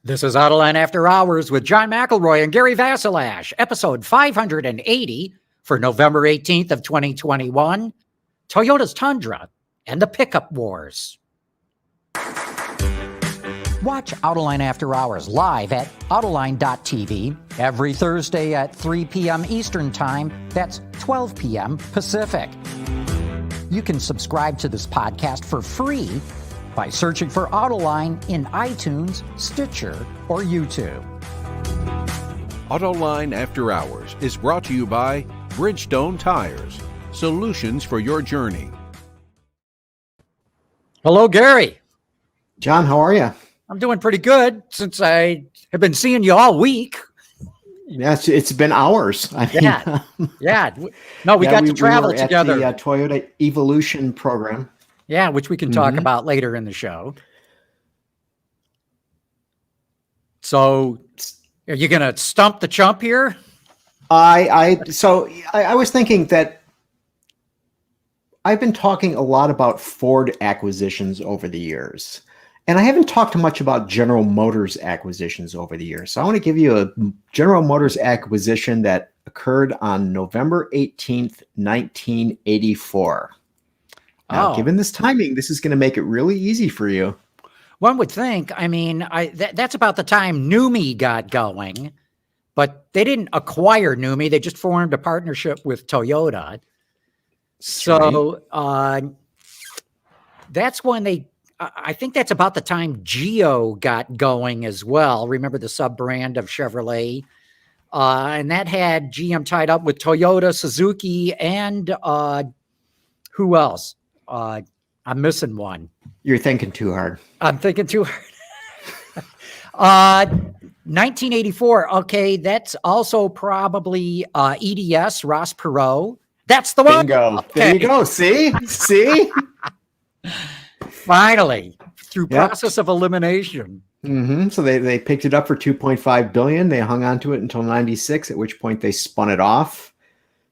This is Autoline After Hours with John McElroy and Gary Vasilash, episode 580 for November 18th of 2021, Toyota's Tundra and the Pickup Wars. Watch Autoline After Hours live at Autoline.tv every Thursday at 3 p.m. Eastern Time. That's 12 p.m. Pacific. You can subscribe to this podcast for free by searching for Autoline in iTunes, Stitcher, or YouTube. Autoline After Hours is brought to you by Bridgestone Tires, solutions for your journey. Hello, Gary. John, how are you? I'm doing pretty good since I have been seeing you all week. Yes, it's been hours. Yeah. No, we got to travel together. At the Toyota Evolution program. Yeah, which we can talk about later in the show. So, are you going to stump the chump here? I was thinking that I've been talking a lot about Ford acquisitions over the years, and I haven't talked much about General Motors acquisitions over the years. So I want to give you a General Motors acquisition that occurred on November 18th, 1984. Now, given this timing, this is going to make it really easy for you. One would think. I mean, that's about the time NUMMI got going, but they didn't acquire NUMMI. They just formed a partnership with Toyota. That's when I think that's about the time Geo got going as well. Remember the sub-brand of Chevrolet? And that had GM tied up with Toyota, Suzuki, and who else? I'm missing one. You're thinking too hard. I'm thinking too hard. 1984. Okay, that's also probably EDS, Ross Perot. That's the one. Bingo. Okay. There you go. See? Finally, through process of elimination. So they picked it up for $2.5 billion. They hung on to it until 96, at which point they spun it off.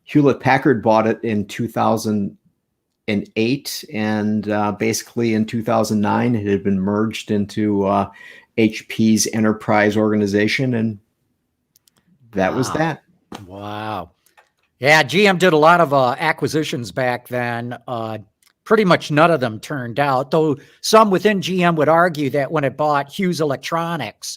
Hewlett Packard bought it in 2008, and basically in 2009 it had been merged into HP's enterprise organization, and that was that. Wow. Yeah, GM did a lot of acquisitions back then. Pretty much none of them turned out, though some within GM would argue that when it bought Hughes Electronics,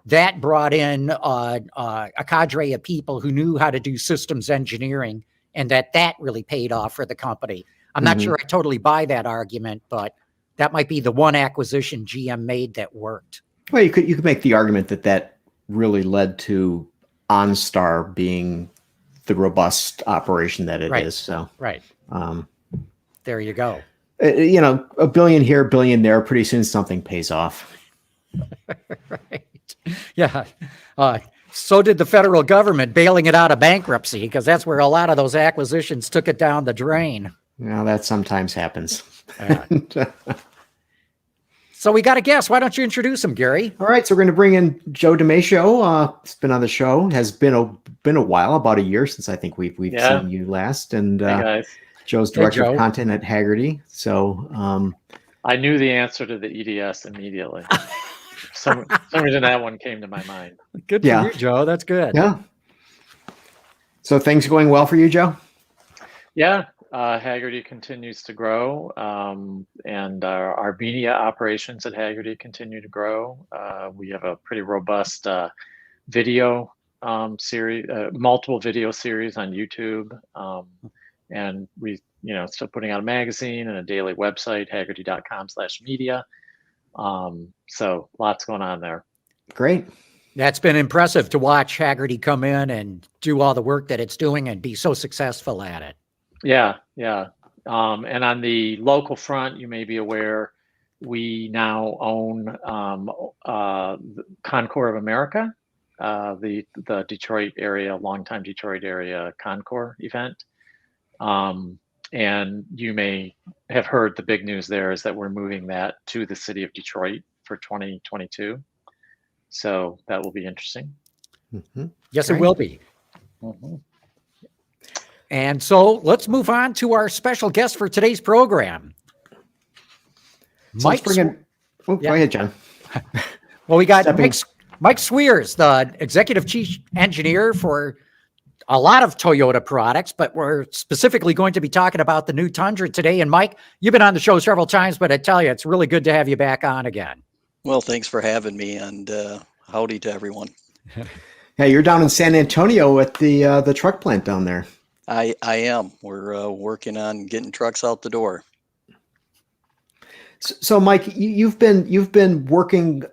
that brought in a cadre of people who knew how to do systems engineering, and that really paid off for the company. I'm not sure I totally buy that argument, but that might be the one acquisition GM made that worked. Well, you could make the argument that really led to OnStar being the robust operation that it is. So there you go. A billion here, a billion there. Pretty soon something pays off. Right. Yeah. So did the federal government bailing it out of bankruptcy, because that's where a lot of those acquisitions took it down the drain. Well, that sometimes happens. So we got a guest. Why don't you introduce him, Gary? All right, so we're going to bring in Joe DeMatio. He's been on the show. Has been a while, about a year since I think we've seen you last. And hey guys. Joe's director of content at Hagerty. So I knew the answer to the EDS immediately. some reason that one came to my mind. Good for you, Joe. That's good. Yeah. So things going well for you, Joe? Yeah. Hagerty continues to grow, and our media operations at Hagerty continue to grow. We have a pretty robust video series, multiple video series on YouTube, and we, still putting out a magazine and a daily website, hagerty.com/media. So lots going on there. Great. That's been impressive to watch Hagerty come in and do all the work that it's doing and be so successful at it. Yeah. And on the local front, you may be aware, we now own Concours of America, the Detroit area, longtime Detroit area Concours event. And you may have heard the big news there is that we're moving that to the city of Detroit for 2022. So that will be interesting. Yes, it will be. And so let's move on to our special guest for today's program. So Go ahead, John. Well, we got Mike Sweers, the executive chief engineer for a lot of Toyota products, but we're specifically going to be talking about the new Tundra today. And Mike, you've been on the show several times, but I tell you, it's really good to have you back on again. Well, thanks for having me, and howdy to everyone. Yeah, you're down in San Antonio at the truck plant down there. I am. We're working on getting trucks out the door. So, Mike, you've been working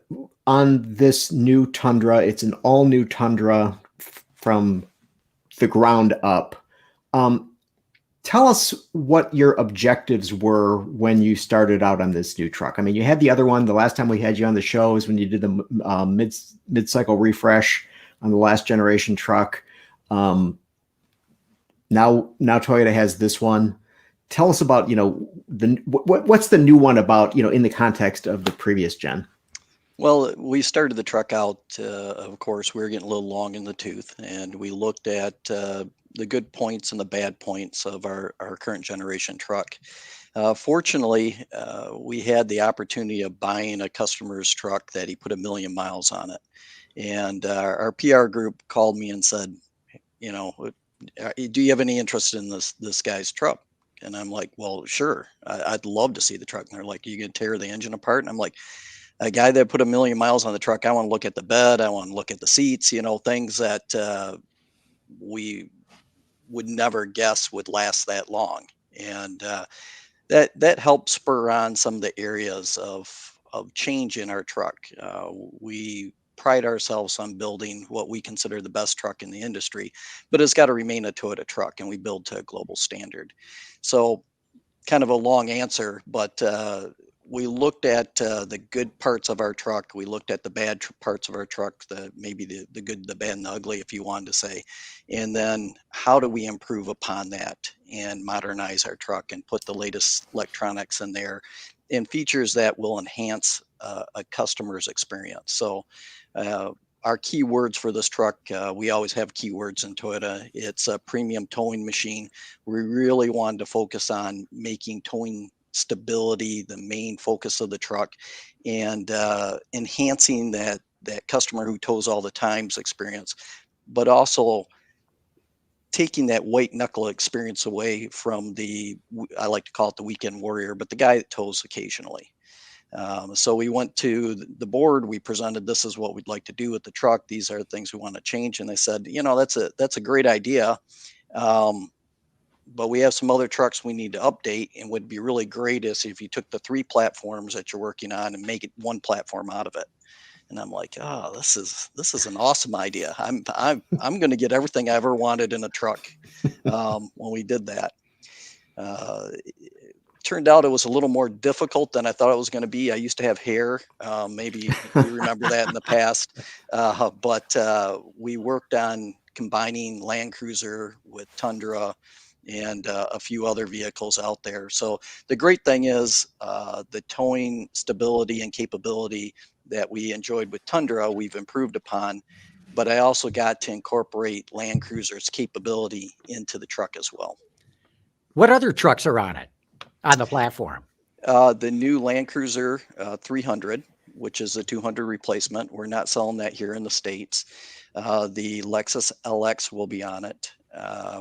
on this new Tundra. It's an all new Tundra from the ground up. Tell us what your objectives were when you started out on this new truck. I mean, you had the other one. The last time we had you on the show is when you did the mid-cycle refresh on the last generation truck. Now Toyota has this one. Tell us about, what's the new one about, in the context of the previous gen? Well, we started the truck out, of course, we were getting a little long in the tooth, and we looked at the good points and the bad points of our current generation truck. Fortunately, we had the opportunity of buying a customer's truck that he put 1 million miles on it. And our PR group called me and said, do you have any interest in this guy's truck? And I'm like, well, sure, I'd love to see the truck. And they're like, you can tear the engine apart? And I'm like, a guy that put 1 million miles on the truck, I want to look at the bed, I want to look at the seats, things that we would never guess would last that long. And that helped spur on some of the areas of change in our truck. We pride ourselves on building what we consider the best truck in the industry, but it's got to remain a Toyota truck, and we build to a global standard. So kind of a long answer, but we looked at the good parts of our truck. We looked at the bad parts of our truck, maybe the good, the bad, and the ugly, if you wanted to say. And then how do we improve upon that and modernize our truck and put the latest electronics in there and features that will enhance a customer's experience. So our keywords for this truck, we always have keywords in Toyota. It's a premium towing machine. We really wanted to focus on making towing stability the main focus of the truck, and enhancing that customer who tows all the times experience, but also taking that white knuckle experience away from I like to call it the weekend warrior, but the guy that tows occasionally. So we went to the board, we presented, this is what we'd like to do with the truck, these are the things we want to change. And they said, that's a great idea. But we have some other trucks we need to update, and would be really great is if you took the 3 platforms that you're working on and make it 1 platform out of it. And I'm like, oh, this is an awesome idea. I'm going to get everything I ever wanted in a truck when we did that. Turned out it was a little more difficult than I thought it was going to be. I used to have hair. Maybe you remember that in the past. But we worked on combining Land Cruiser with Tundra and a few other vehicles out there. So the great thing is the towing stability and capability that we enjoyed with Tundra, we've improved upon. But I also got to incorporate Land Cruiser's capability into the truck as well. What other trucks are on it, on the platform? The new Land Cruiser 300, which is a 200 replacement. We're not selling that here in the States. The Lexus LX will be on it.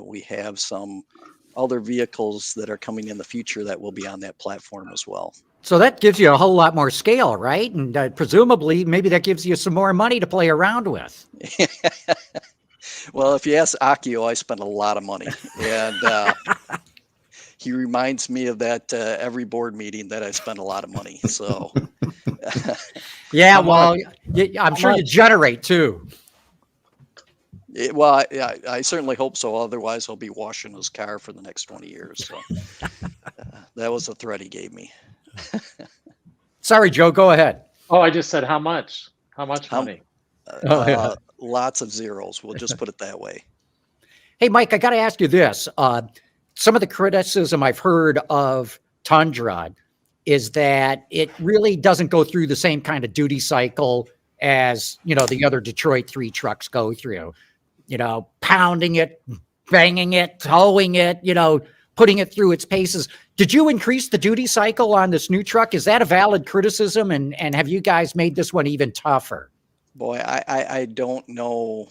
We have some other vehicles that are coming in the future that will be on that platform as well. So that gives you a whole lot more scale, right? And presumably, maybe that gives you some more money to play around with. Well, if you ask Akio, I spend a lot of money. And he reminds me of that every board meeting that I spend a lot of money. So, yeah, well, I'm sure you generate too. Well, I certainly hope so. Otherwise, I'll be washing his car for the next 20 years. So that was the threat he gave me. Sorry, Joe, go ahead. Oh, I just said how much? How much money? Lots of zeros. We'll just put it that way. Hey, Mike, I got to ask you this. Some of the criticism I've heard of Tundra is that it really doesn't go through the same kind of duty cycle as, the other Detroit 3 trucks go through. Pounding it, banging it, towing it, putting it through its paces. Did you increase the duty cycle on this new truck? Is that a valid criticism? And have you guys made this one even tougher? Boy, I don't know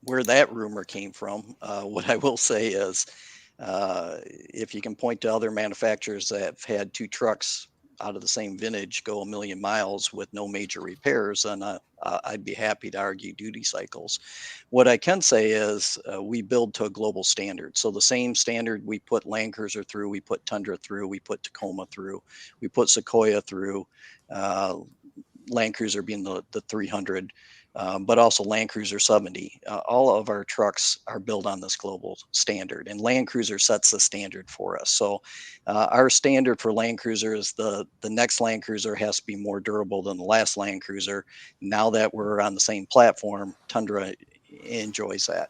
where that rumor came from. What I will say is, if you can point to other manufacturers that have had two trucks out of the same vintage go 1 million miles with no major repairs, then I'd be happy to argue duty cycles. What I can say is we build to a global standard. So the same standard we put Land Cruiser through, we put Tundra through, we put Tacoma through, we put Sequoia through. Uh, Land Cruiser being the 300, but also Land Cruiser 70. All of our trucks are built on this global standard, and Land Cruiser sets the standard for us. So our standard for Land Cruiser is the next Land Cruiser has to be more durable than the last Land Cruiser. Now that we're on the same platform, Tundra enjoys that.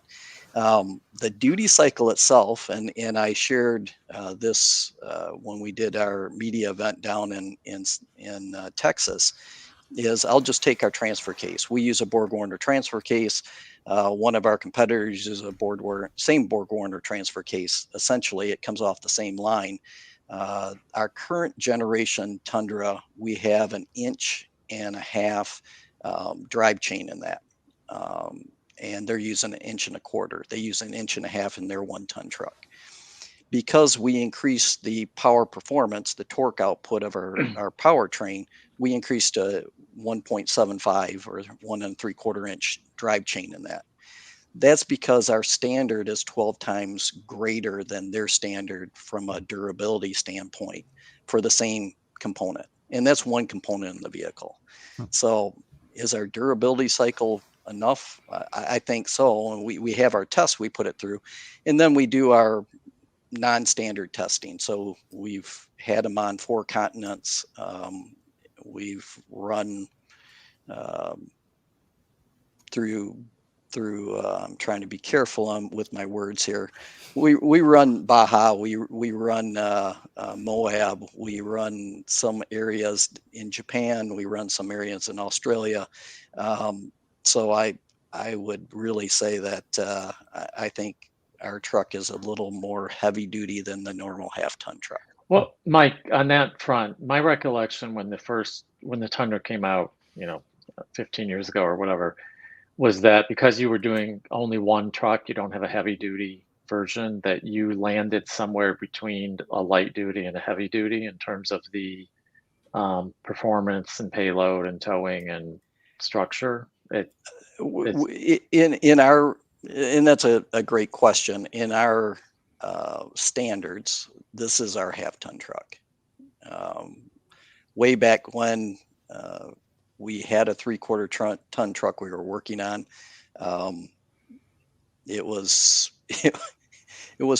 The duty cycle itself, and I shared this when we did our media event down in Texas, is I'll just take our transfer case. We use a Borg-Warner transfer case. One of our competitors uses a same Borg-Warner transfer case. Essentially, it comes off the same line. Our current generation Tundra, we have 1.5 inch drive chain in that. And they're using 1.25 inches. They use 1.5 inches in their 1-ton truck. Because we increased the power performance, the torque output of our powertrain, we increased to 1.75 or 1.75 inch drive chain in that. That's because our standard is 12 times greater than their standard from a durability standpoint for the same component. And that's one component in the vehicle. So is our durability cycle enough? I think so. And we have our tests we put it through. And then we do our non-standard testing. So we've had them on 4 continents. We've run through I'm trying to be careful with my words here. We run Baja, we run Moab, we run some areas in Japan, we run some areas in Australia. So I would really say that I think our truck is a little more heavy duty than the normal 1/2-ton truck. Well, Mike, on that front, my recollection when the Tundra came out, 15 years ago or whatever, was that because you were doing only one truck, you don't have a heavy duty version, that you landed somewhere between a light duty and a heavy duty in terms of the performance and payload and towing and structure. And that's a great question. In our standards, this is our 1/2-ton truck. Way back when we had a 3/4-ton truck we were working on, it was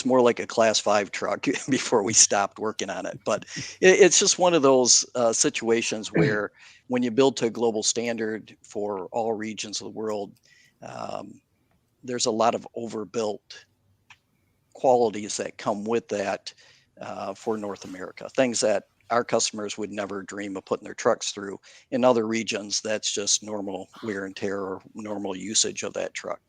more like a Class 5 truck before we stopped working on it. But it's just one of those situations where when you build to a global standard for all regions of the world, there's a lot of overbuilt qualities that come with that for North America. Things that our customers would never dream of putting their trucks through. In other regions, that's just normal wear and tear or normal usage of that truck.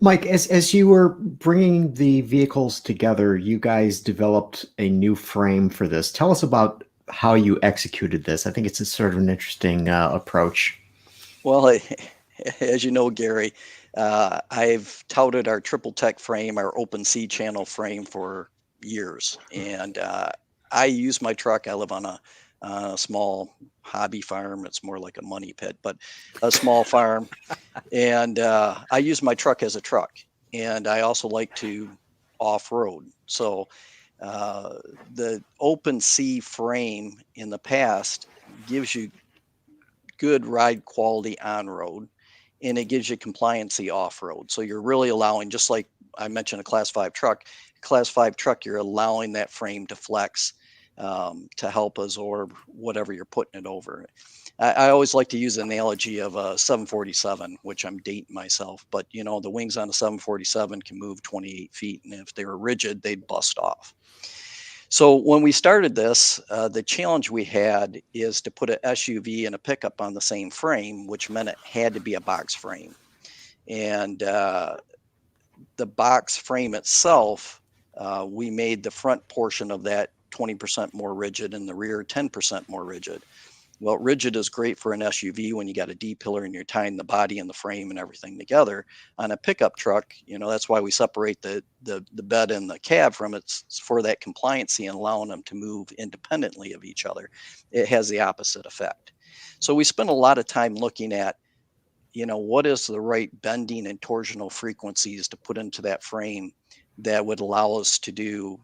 Mike, as you were bringing the vehicles together, you guys developed a new frame for this. Tell us about how you executed this. I think it's a sort of an interesting approach. Well, as you know, Gary, I've touted our triple tech frame, our open C channel frame for years. And I use my truck. I live on a small hobby farm. It's more like a money pit, but a small farm. And I use my truck as a truck. And I also like to off-road. So the open C frame in the past gives you good ride quality on road, and it gives you compliancy off road. So you're really allowing, just like I mentioned, a Class 5 truck, you're allowing that frame to flex to help absorb whatever you're putting it over. I always like to use the analogy of a 747, which I'm dating myself, but the wings on a 747 can move 28 feet, and if they were rigid, they'd bust off. So when we started this, the challenge we had is to put an SUV and a pickup on the same frame, which meant it had to be a box frame. And the box frame itself, we made the front portion of that 20% more rigid and the rear 10% more rigid. Well, rigid is great for an SUV when you got a D pillar and you're tying the body and the frame and everything together. On a pickup truck, that's why we separate the bed and the cab from it. It's for that compliancy and allowing them to move independently of each other. It has the opposite effect. So we spend a lot of time looking at, what is the right bending and torsional frequencies to put into that frame that would allow us to do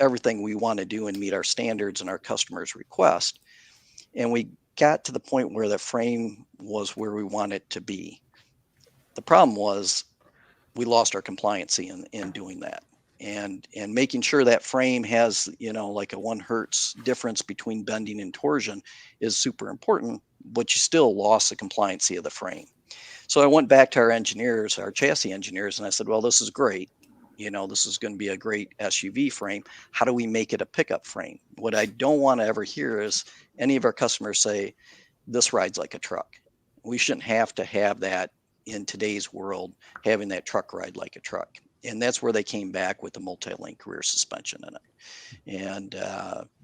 everything we want to do and meet our standards and our customers' request. And we got to the point where the frame was where we wanted it to be. The problem was we lost our compliancy in doing that. And making sure that frame has, like a 1 hertz difference between bending and torsion is super important, but you still lost the compliancy of the frame. So I went back to our engineers, our chassis engineers, and I said, well, this is great. This is going to be a great SUV frame. How do we make it a pickup frame? What I don't want to ever hear is any of our customers say, this rides like a truck. We shouldn't have to have that in today's world, having that truck ride like a truck. And that's where they came back with the multi-link rear suspension in it. And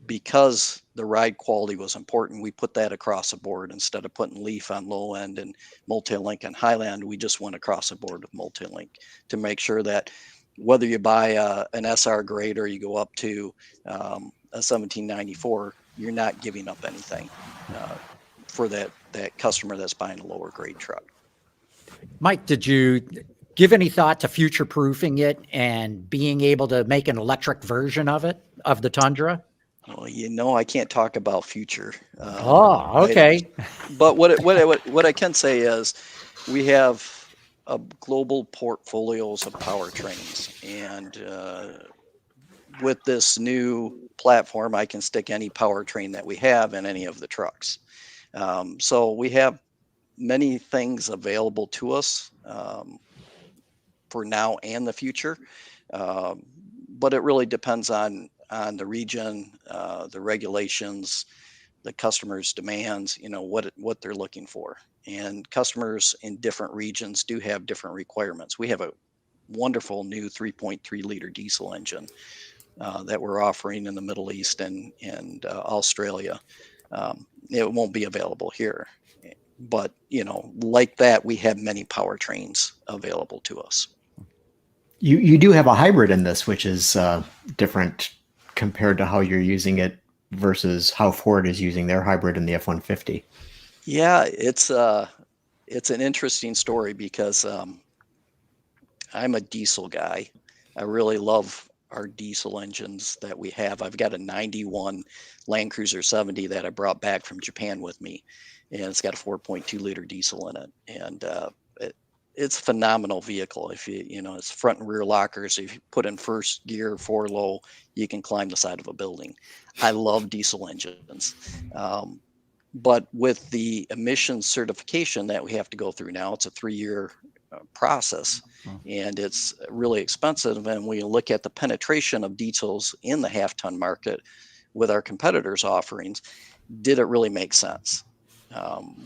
because the ride quality was important, we put that across the board. Instead of putting leaf on low end and multi-link on high end, we just went across the board with multi-link to make sure that whether you buy an SR grade or you go up to a 1794, you're not giving up anything for that customer that's buying a lower grade truck. Mike, did you give any thought to future proofing it and being able to make an electric version of it, of the Tundra? Well, I can't talk about future. Okay. But what I can say is we have a global portfolios of powertrains, and with this new platform, I can stick any powertrain that we have in any of the trucks. So we have many things available to us for now and the future, but it really depends on the region, the regulations, the customer's demands, what they're looking for. And customers in different regions do have different requirements. We have a wonderful new 3.3 liter diesel engine that we're offering in the Middle East and Australia. It won't be available here. But, like that, we have many powertrains available to us. You do have a hybrid in this, which is different compared to how you're using it versus how Ford is using their hybrid in the F-150. Yeah, it's an interesting story because I'm a diesel guy. I really love our diesel engines that we have. I've got a 91 Land Cruiser 70 that I brought back from Japan with me, and it's got a 4.2 liter diesel in it. And it's a phenomenal vehicle. If it's front and rear lockers. If you put in first gear, 4 low, you can climb the side of a building. I love diesel engines. But with the emissions certification that we have to go through now, it's a 3-year process, and it's really expensive. And we look at the penetration of diesels in the half-ton market with our competitors' offerings. Did it really make sense?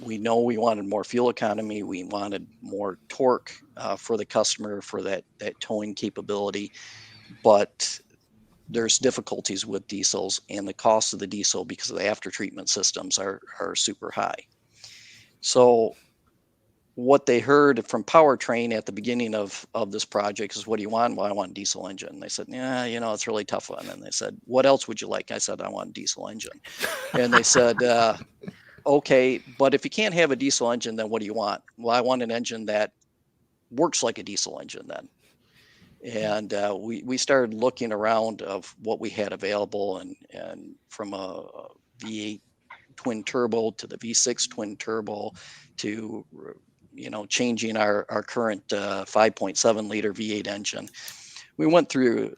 We know we wanted more fuel economy. We wanted more torque for the customer for that towing capability, but there's difficulties with diesels, and the cost of the diesel because of the after treatment systems are super high. So what they heard from Powertrain at the beginning of this project is, what do you want? Well, I want a diesel engine. They said, yeah, it's a really tough one. And they said, what else would you like? I said, I want a diesel engine. And they said, okay, but if you can't have a diesel engine, then what do you want? Well, I want an engine that works like a diesel engine then. And we started looking around of what we had available, and from a V8 twin turbo to the V6 twin turbo to changing our current 5.7 liter V8 engine. We went through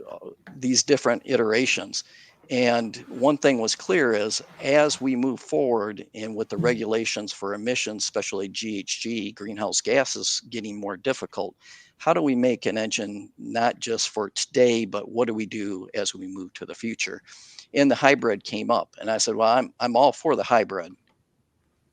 these different iterations, and one thing was clear is, as we move forward and with the regulations for emissions, especially GHG, greenhouse gases, getting more difficult, how do we make an engine not just for today, but what do we do as we move to the future? And the hybrid came up, and I said, well, I'm all for the hybrid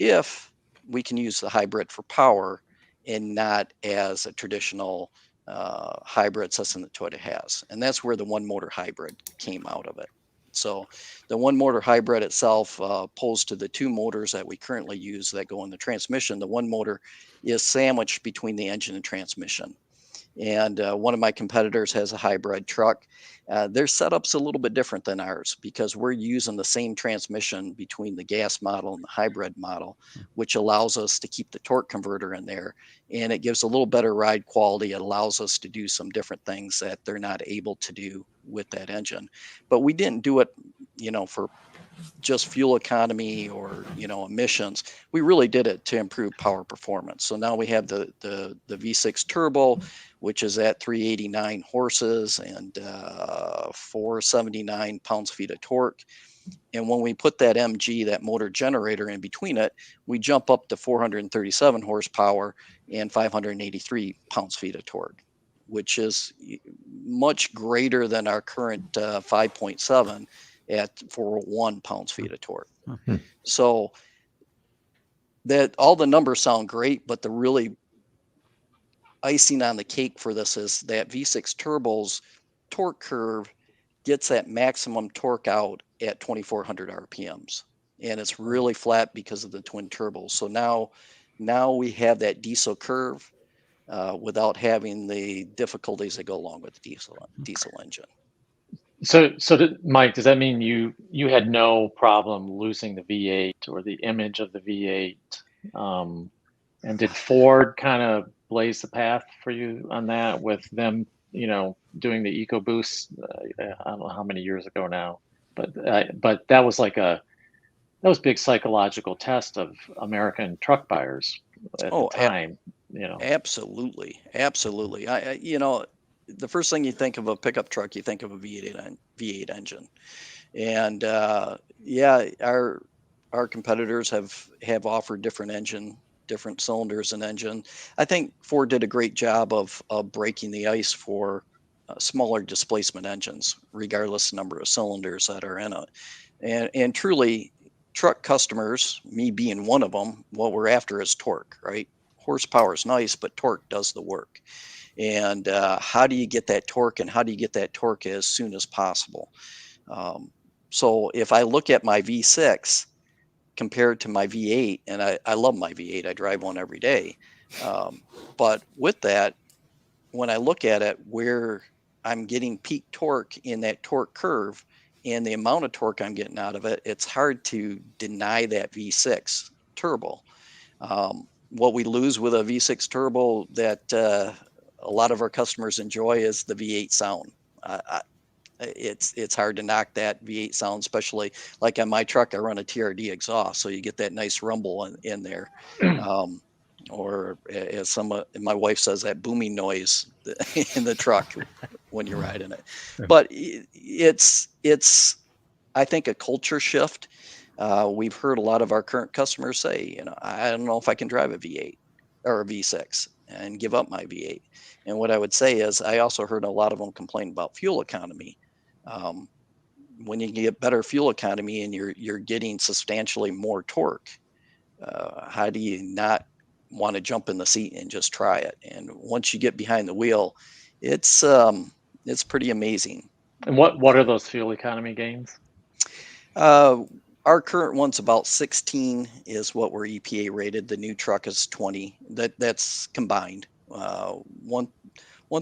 if we can use the hybrid for power and not as a traditional hybrid system that Toyota has. And that's where the one motor hybrid came out of it. So the one motor hybrid itself, opposed to the two motors that we currently use that go in the transmission, the one motor is sandwiched between the engine and transmission. And one of my competitors has a hybrid truck. Their setup's a little bit different than ours because we're using the same transmission between the gas model and the hybrid model, which allows us to keep the torque converter in there. And it gives a little better ride quality. It allows us to do some different things that they're not able to do with that engine. But we didn't do it, for just fuel economy or emissions. We really did it to improve power performance. So now we have the V6 turbo, which is at 389 horses and 479 pounds-feet of torque. And when we put that MG, that motor generator, in between it, we jump up to 437 horsepower and 583 pounds-feet of torque, which is much greater than our current 5.7 at 401 pounds-feet of torque. Mhm. So that all the numbers sound great, but the really icing on the cake for this is that V6 turbo's torque curve gets that maximum torque out at 2400 RPMs. And it's really flat because of the twin turbos. So now we have that diesel curve without having the difficulties that go along with the diesel engine. So Mike, does that mean you had no problem losing the V8 or the image of the V8? And did Ford kind of blaze the path for you on that with them, doing the EcoBoost? I don't know how many years ago now, but that was that was a big psychological test of American truck buyers at the time. Absolutely. The first thing you think of a pickup truck, you think of a V8 engine. And our competitors have offered different cylinders and engine. I think Ford did a great job of breaking the ice for smaller displacement engines, regardless number of cylinders that are in it. And truly, truck customers, me being one of them, what we're after is torque, right? Horsepower is nice, but torque does the work. And how do you get that torque, and how do you get that torque as soon as possible? So if I look at my V6 compared to my V8, and I love my V8, I drive one every day. But with that, when I look at it, where I'm getting peak torque in that torque curve and the amount of torque I'm getting out of it, it's hard to deny that V6 turbo. What we lose with a V6 turbo that a lot of our customers enjoy is the V8 sound. It's hard to knock that V8 sound, especially like on my truck, I run a TRD exhaust, so you get that nice rumble in there. Or as my wife says, that booming noise in the truck when you're riding it. But it's I think a culture shift. We've heard a lot of our current customers say, I don't know if I can drive a V8 or a V6 and give up my V8. And what I would say is, I also heard a lot of them complain about fuel economy. When you get better fuel economy and you're getting substantially more torque, how do you not want to jump in the seat and just try it? And once you get behind the wheel, it's pretty amazing. And what are those fuel economy gains? Our current one's about 16 is what we're EPA rated. The new truck is 20. That's combined. One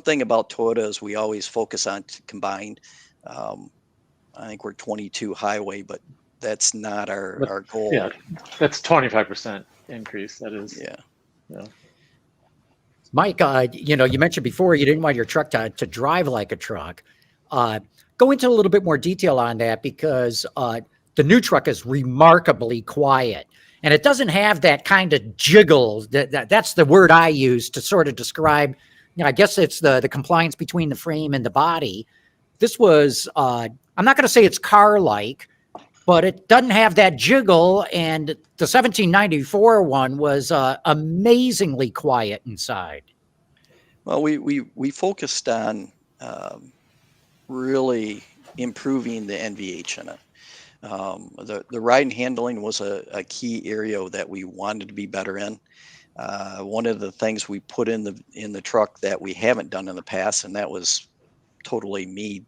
thing about Toyota is we always focus on combined. I think we're 22 highway, but that's not our goal. Yeah, that's 25% increase. That is. Yeah. Mike, you mentioned before you didn't want your truck to drive like a truck. Go into a little bit more detail on that, because the new truck is remarkably quiet, and it doesn't have that kind of jiggle. That's the word I use to sort of describe, I guess it's the compliance between the frame and the body. This was, I'm not going to say it's car-like, but it doesn't have that jiggle, and the 1794 one was amazingly quiet inside. Well, we focused on really improving the NVH in it. The ride and handling was a key area that we wanted to be better in. One of the things we put in the truck that we haven't done in the past, and that was totally me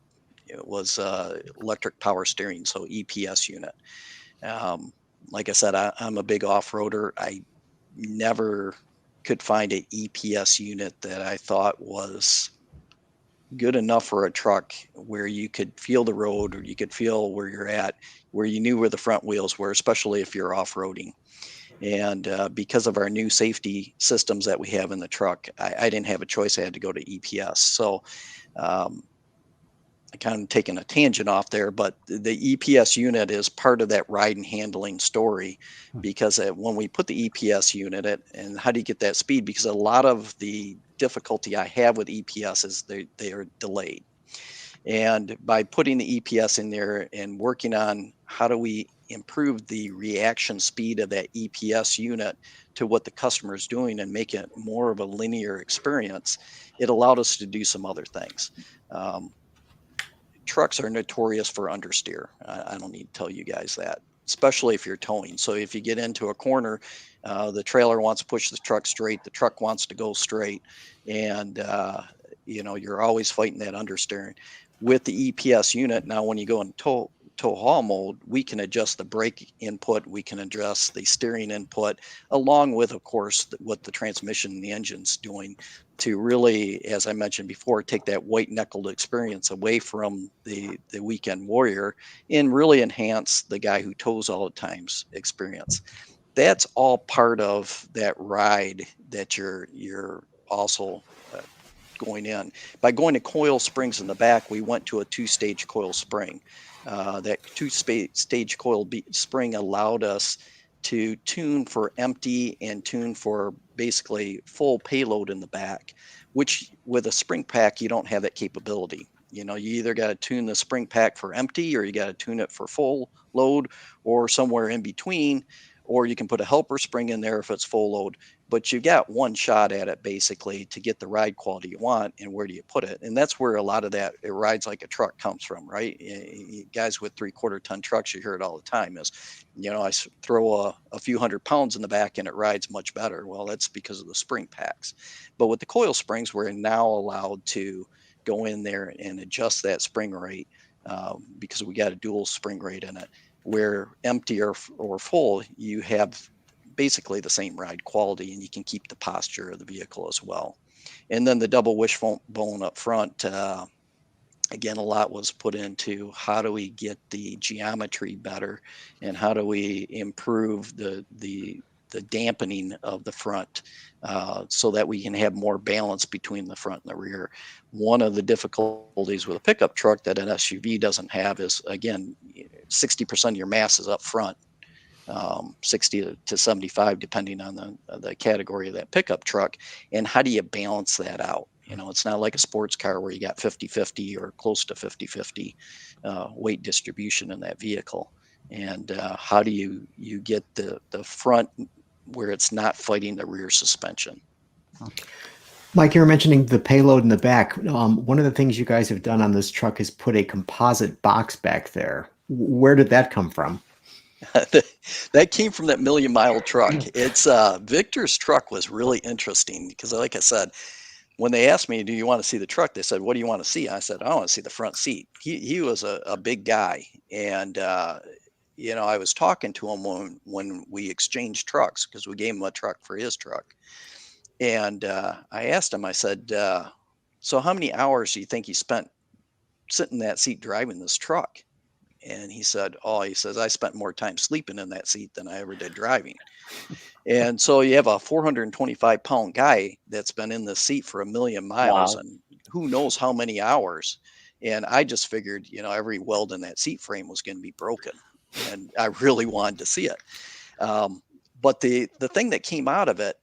It was electric power steering, so EPS unit. Like I said, I'm a big off-roader. I never could find an EPS unit that I thought was good enough for a truck where you could feel the road, or you could feel where you're at, where you knew where the front wheels were, especially if you're off-roading. And because of our new safety systems that we have in the truck, I didn't have a choice. I had to go to EPS. So I kind of taken a tangent off there, but the EPS unit is part of that ride and handling story, because when we put the EPS unit at, and how do you get that speed? Because a lot of the difficulty I have with EPS is they are delayed. And by putting the EPS in there and working on how do we improve the reaction speed of that EPS unit to what the customer is doing and make it more of a linear experience, it allowed us to do some other things. Trucks are notorious for understeer. I don't need to tell you guys that, especially if you're towing. So if you get into a corner, the trailer wants to push the truck straight, the truck wants to go straight, and you're always fighting that understeering. With the EPS unit, now when you go in tow haul mode, we can adjust the brake input, we can adjust the steering input, along with, of course, what the transmission and the engine's doing, to really, as I mentioned before, take that white-knuckled experience away from the weekend warrior and really enhance the guy who tows all the time's experience. That's all part of that ride that you're also going in. By going to coil springs in the back, we went to a 2-stage coil spring. That 2-stage coil spring allowed us to tune for empty and tune for basically full payload in the back, which with a spring pack, you don't have that capability. You either got to tune the spring pack for empty, or you got to tune it for full load, or somewhere in between, or you can put a helper spring in there if it's full load. But you got one shot at it basically to get the ride quality you want. And where do you put it? And that's where a lot of that "it rides like a truck" comes from, right? Guys with 3/4 ton trucks, you hear it all the time, is, I throw a few 100 pounds in the back and it rides much better. Well, that's because of the spring packs. But with the coil springs, we're now allowed to go in there and adjust that spring rate, because we got a dual spring rate in it, where empty or full, you have basically the same ride quality, and you can keep the posture of the vehicle as well. And then the double wishbone up front, again, a lot was put into how do we get the geometry better, and how do we improve the dampening of the front, so that we can have more balance between the front and the rear. One of the difficulties with a pickup truck that an SUV doesn't have is, again, 60% of your mass is up front, 60 to 75, depending on the category of that pickup truck. And how do you balance that out? It's not like a sports car where you got 50-50 or close to 50-50 weight distribution in that vehicle. And how do you get the front where it's not fighting the rear suspension? Mike, you were mentioning the payload in the back. One of the things you guys have done on this truck is put a composite box back there. Where did that come from? That came from that million-mile truck. It's Victor's truck was really interesting because, like I said, when they asked me, "Do you want to see the truck?" they said, "What do you want to see?" I said, "I want to see the front seat." He was a big guy, and I was talking to him when we exchanged trucks, because we gave him a truck for his truck. And I asked him, I said, "So how many hours do you think he spent sitting in that seat driving this truck?" And he said, he says, "I spent more time sleeping in that seat than I ever did driving." And so you have a 425-pound guy that's been in the seat for 1,000,000 miles, Wow. and who knows how many hours. And I just figured, every weld in that seat frame was going to be broken. And I really wanted to see it. But the thing that came out of it,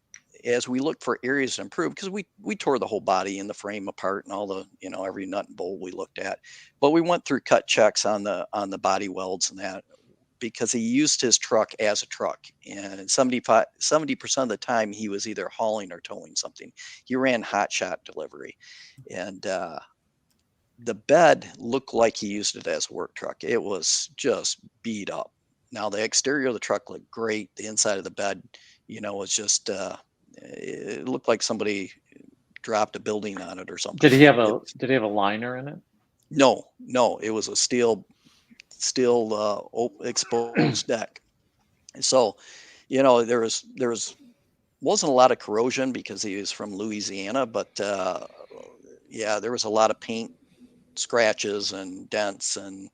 as we looked for areas to improve, because we tore the whole body and the frame apart and all the, every nut and bolt we looked at, but we went through cut checks on the body welds and that, because he used his truck as a truck, and 70% of the time he was either hauling or towing something. He ran hot shot delivery, and the bed looked like he used it as a work truck. It was just beat up. Now the exterior of the truck looked great. The inside of the bed, was just it looked like somebody dropped a building on it or something. Did he have a liner in it? No, it was a steel exposed deck. So, wasn't a lot of corrosion because he was from Louisiana, but yeah, there was a lot of paint scratches and dents and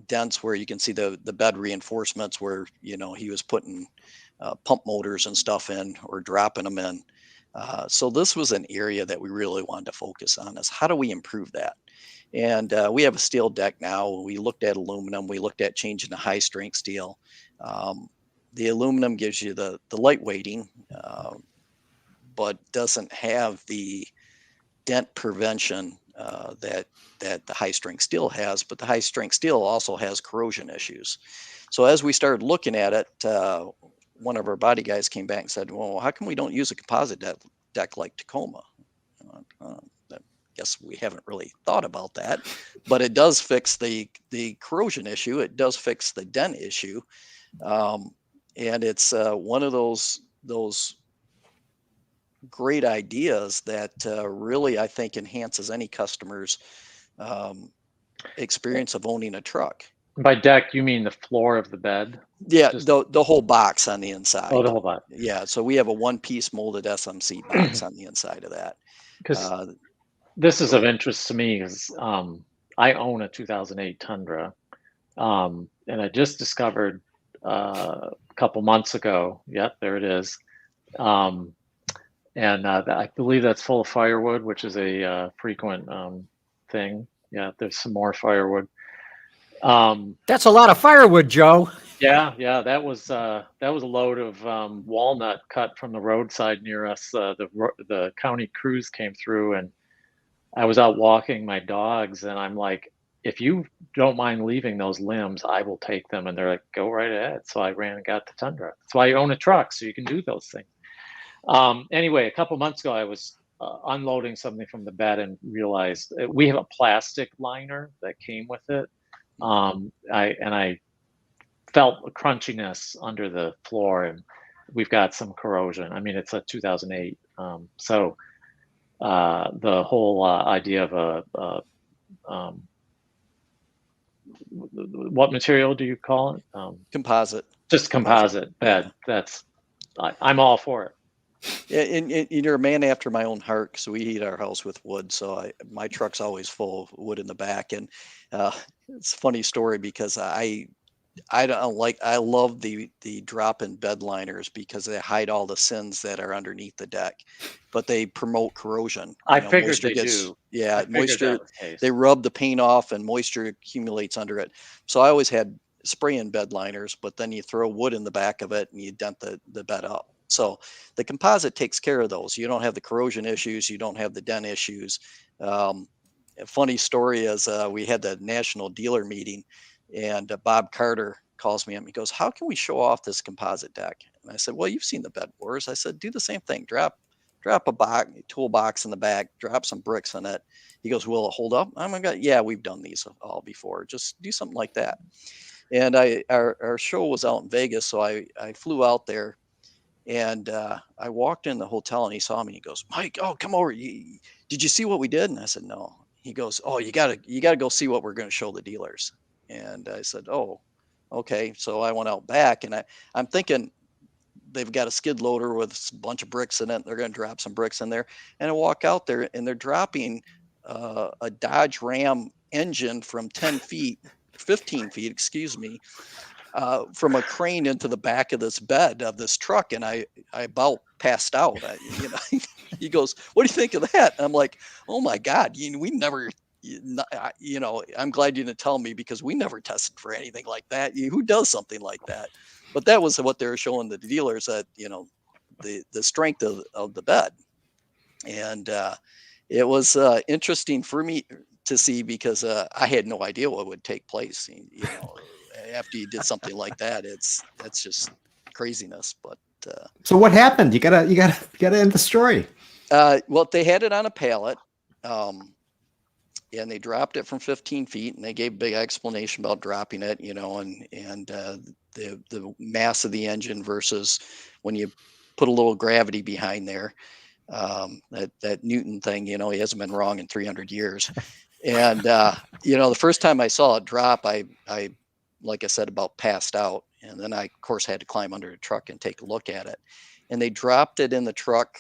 dents where you can see the bed reinforcements where he was putting pump motors and stuff in or dropping them in. So this was an area that we really wanted to focus on, is how do we improve that? And we have a steel deck now. We looked at aluminum. We looked at changing to high strength steel. The aluminum gives you the light weighting, but doesn't have the dent prevention that the high strength steel has. But the high strength steel also has corrosion issues. So as we started looking at it, one of our body guys came back and said, well, how come we don't use a composite deck like Tacoma? I guess we haven't really thought about that, but it does fix the corrosion issue. It does fix the dent issue. And it's one of those great ideas that really, I think, enhances any customer's experience of owning a truck. By deck, you mean the floor of the bed? Yeah, the whole box on the inside. Oh, the whole box. Yeah, so we have a one-piece molded SMC box on the inside of that. Because this is of interest to me because I own a 2008 Tundra, and I just discovered a couple months ago. Yep, there it is. And I believe that's full of firewood, which is a frequent thing. Yeah, there's some more firewood. That's a lot of firewood, Joe. Yeah, that was a load of walnut cut from the roadside near us. The county crews came through, and I was out walking my dogs, and I'm like, if you don't mind leaving those limbs, I will take them. And they're like, go right ahead. So I ran and got the Tundra. That's why you own a truck, so you can do those things. Anyway, a couple months ago, I was unloading something from the bed and realized we have a plastic liner that came with it. I felt a crunchiness under the floor, and we've got some corrosion. I mean, it's a 2008. So the whole idea of what material do you call it? Composite. Just composite bed. Yeah. I'm all for it. Yeah, and you're a man after my own heart, because we heat our house with wood. So my truck's always full of wood in the back, and it's a funny story because I love the drop-in bed liners because they hide all the sins that are underneath the deck, but they promote corrosion. I figured they do. Yeah, moisture. They rub the paint off, and moisture accumulates under it. So I always had spray-in bed liners, but then you throw wood in the back of it and you dent the bed up. So the composite takes care of those. You don't have the corrosion issues. You don't have the dent issues. A funny story is we had the national dealer meeting, and Bob Carter calls me up. He goes, how can we show off this composite deck? And I said, well, you've seen the bed wars. I said, do the same thing. Drop a toolbox in the back, drop some bricks in it. He goes, will it hold up? I'm like, yeah, we've done these all before. Just do something like that. And our show was out in Vegas, so I flew out there. And I walked in the hotel, and he saw me, and he goes, Mike, oh, come over. Did you see what we did? And I said, no. He goes, oh, you gotta go see what we're going to show the dealers. And I said, oh, okay. So I went out back, and I'm thinking they've got a skid loader with a bunch of bricks in it. They're going to drop some bricks in there. And I walk out there, and they're dropping a Dodge Ram engine from 15 feet, excuse me, from a crane into the back of this bed of this truck. And I about passed out. He goes, what do you think of that? And I'm like, oh my God, we never, I'm glad you didn't tell me, because we never tested for anything like that. Who does something like that? But that was what they were showing the dealers, that, the strength of the bed. And it was interesting for me to see, because I had no idea what would take place. After you did something like that, that's just craziness. But so what happened? You gotta end the story. Well, they had it on a pallet, and they dropped it from 15 feet, and they gave a big explanation about dropping it, and the mass of the engine versus when you put a little gravity behind there. That Newton thing, he hasn't been wrong in 300 years. And the first time I saw it drop, I like I said, about passed out, and then I of course had to climb under the truck and take a look at it. And they dropped it in the truck,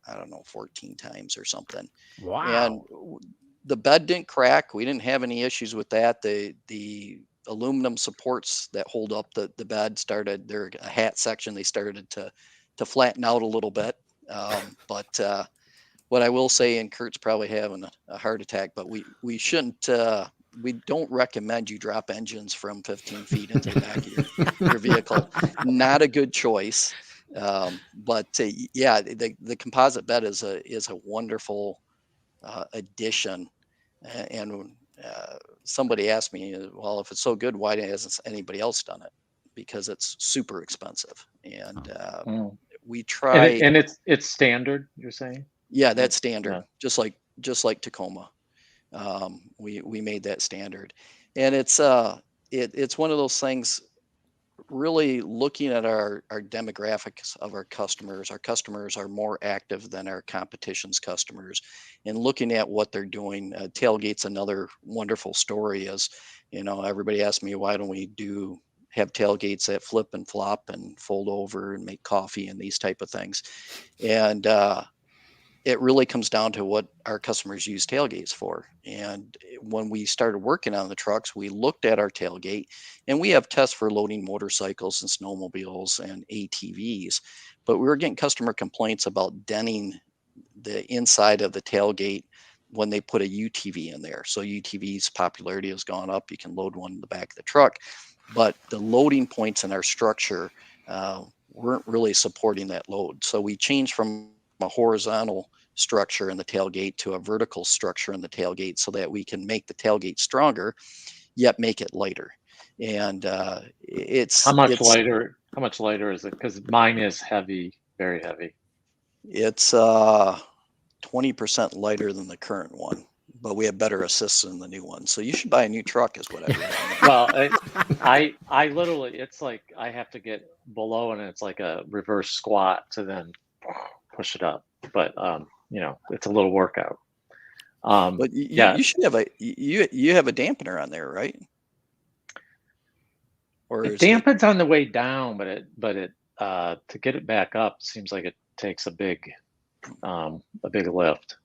I don't know, 14 times or something. Wow. And the bed didn't crack. We didn't have any issues with that. The aluminum supports that hold up the bed started, they're a hat section, they started to flatten out a little bit. But what I will say, and Kurt's probably having a heart attack, but we shouldn't, we don't recommend you drop engines from 15 feet into the back of your vehicle. Not a good choice. But yeah, the composite bed is a wonderful addition. And somebody asked me, well, if it's so good, why hasn't anybody else done it? Because it's super expensive. And we try. And it's standard, you're saying? Yeah, that's standard. Yeah. Just like Tacoma. We made that standard. And it's one of those things, really looking at our demographics of our customers. Our customers are more active than our competition's customers, and looking at what they're doing. Tailgate's another wonderful story. As everybody asks me, why don't we have tailgates that flip and flop and fold over and make coffee and these type of things. And it really comes down to what our customers use tailgates for. And when we started working on the trucks, we looked at our tailgate, and we have tests for loading motorcycles and snowmobiles and ATVs, but we were getting customer complaints about denting the inside of the tailgate when they put a UTV in there. So UTV's popularity has gone up. You can load one in the back of the truck, but the loading points in our structure weren't really supporting that load. So we changed from a horizontal structure in the tailgate to a vertical structure in the tailgate, so that we can make the tailgate stronger, yet make it lighter. And it's how much lighter is it? Because mine is heavy, very heavy. It's 20% lighter than the current one, but we have better assists in the new one. So you should buy a new truck, is what I recommend. Well, I literally, it's like I have to get below, and it's like a reverse squat to then push it up. But it's a little workout. But you should have you have a dampener on there, right? Or it dampens on the way down, but it to get it back up seems like it takes a big lift.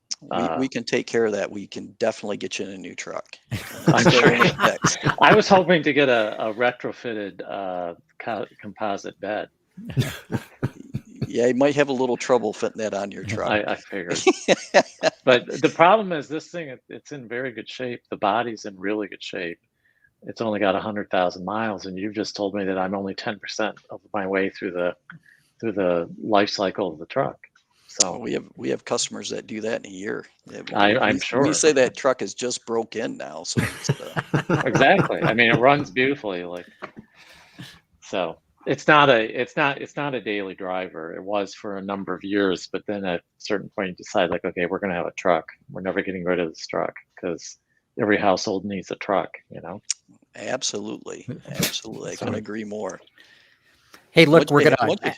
We can take care of that. We can definitely get you in a new truck. I'm sure. I was hoping to get a retrofitted composite bed. Yeah, you might have a little trouble fitting that on your truck. I figured. But the problem is this thing, it's in very good shape. The body's in really good shape. It's only got 100,000 miles, and you've just told me that I'm only 10% of my way through the life cycle of the truck. So we have customers that do that in a year. I'm sure. We say that truck is just broke in now. So exactly. I mean, it runs beautifully. So it's not a daily driver. It was for a number of years, but then at a certain point you decide, like, okay, we're going to have a truck. We're never getting rid of this truck, because every household needs a truck, Absolutely. I couldn't agree more. Hey, look, we're going to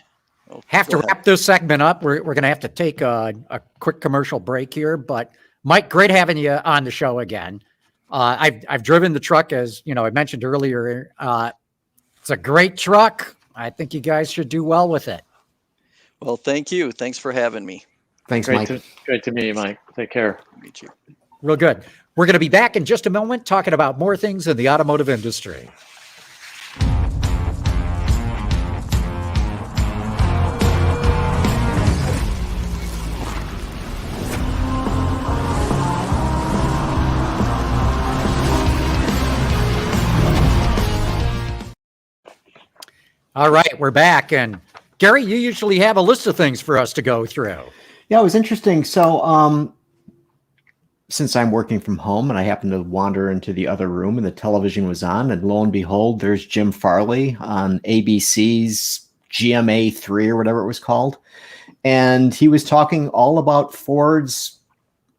have to wrap this segment up. We're going to have to take a quick commercial break here, but Mike, great having you on the show again. I've driven the truck, as I mentioned earlier. It's a great truck. I think you guys should do well with it. Well, thank you. Thanks for having me. Thanks, Mike. Great to meet you, Mike. Take care. Meet you. Real good. We're going to be back in just a moment talking about more things in the automotive industry. All right, we're back. And Gary, you usually have a list of things for us to go through. Yeah, it was interesting. So since I'm working from home and I happened to wander into the other room and the television was on, and lo and behold, there's Jim Farley on ABC's GMA3 or whatever it was called. And he was talking all about Ford's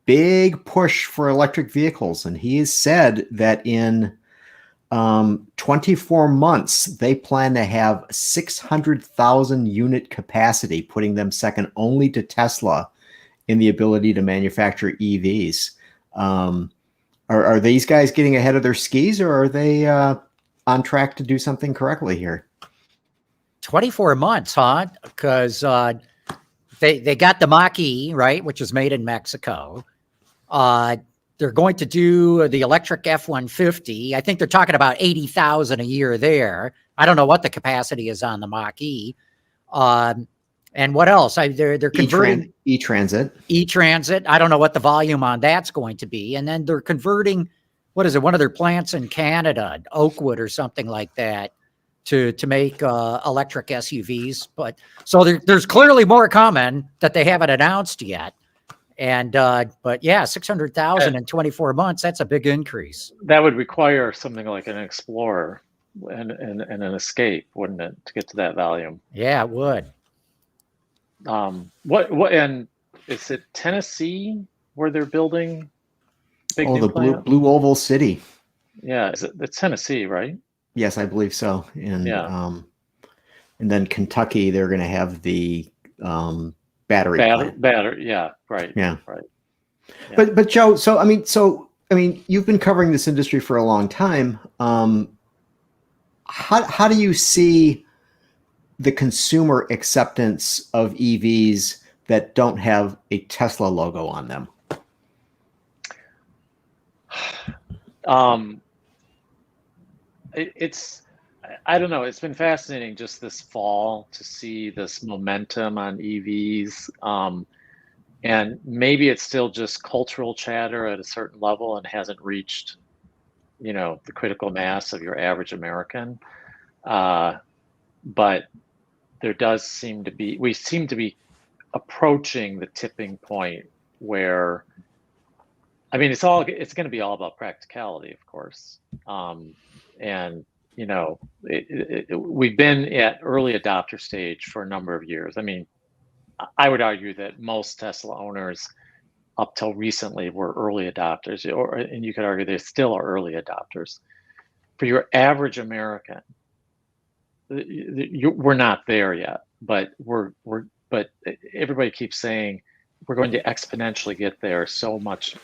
big push for electric vehicles. And he has said that in 24 months, they plan to have 600,000 unit capacity, putting them second only to Tesla in the ability to manufacture EVs. Are these guys getting ahead of their skis, or are they on track to do something correctly here? 24 months, huh? Because they got the Mach-E, right, which is made in Mexico. They're going to do the electric F-150. I think they're talking about 80,000 a year there. I don't know what the capacity is on the Mach-E. And what else? They're converting E-Transit. E-Transit. I don't know what the volume on that's going to be. And then they're converting, what is it, one of their plants in Canada, Oakwood or something like that, to make electric SUVs. But so there's clearly more coming that they haven't announced yet. And but yeah, 600,000 in 24 months, that's a big increase. That would require something like an Explorer and an Escape, wouldn't it, to get to that volume? Yeah, it would. What and is it Tennessee where they're building big new the plant? Blue Oval City. Yeah, it's Tennessee, right? Yes, I believe so. And Yeah. And then Kentucky, they're going to have the battery plant. Battery, yeah, right. Yeah. Right. Yeah. But Joe, so I mean, you've been covering this industry for a long time. How do you see the consumer acceptance of EVs that don't have a Tesla logo on them? I don't know. It's been fascinating just this fall to see this momentum on EVs. And maybe it's still just cultural chatter at a certain level and hasn't reached, the critical mass of your average American. But there does seem to be, we seem to be approaching the tipping point where, I mean, it's going to be all about practicality, of course. And we've been at early adopter stage for a number of years. I mean, I would argue that most Tesla owners up till recently were early adopters, and you could argue they still are early adopters. For your average American, we're not there yet, but but everybody keeps saying we're going to exponentially get there so much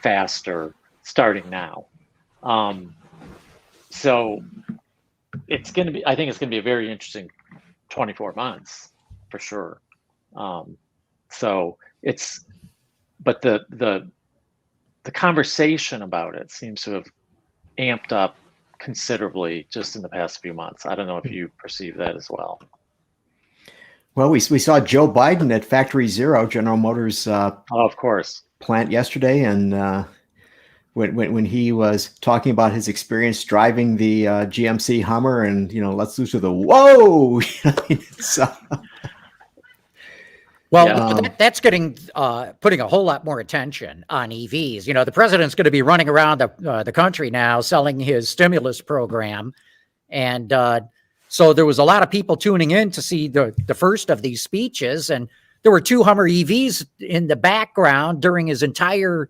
faster starting now. So it's going to be, I think it's going to be a very interesting 24 months for sure. So it's, but the conversation about it seems to have amped up considerably just in the past few months. I don't know if you perceive that as well. Well, we saw Joe Biden at Factory Zero, General Motors of course, plant yesterday, and when he was talking about his experience driving the GMC Hummer, and let's lose to the whoa. Well, that's getting putting a whole lot more attention on EVs. The president's going to be running around the country now selling his stimulus program, and so there was a lot of people tuning in to see the first of these speeches, and there were 2 Hummer EVs in the background during his entire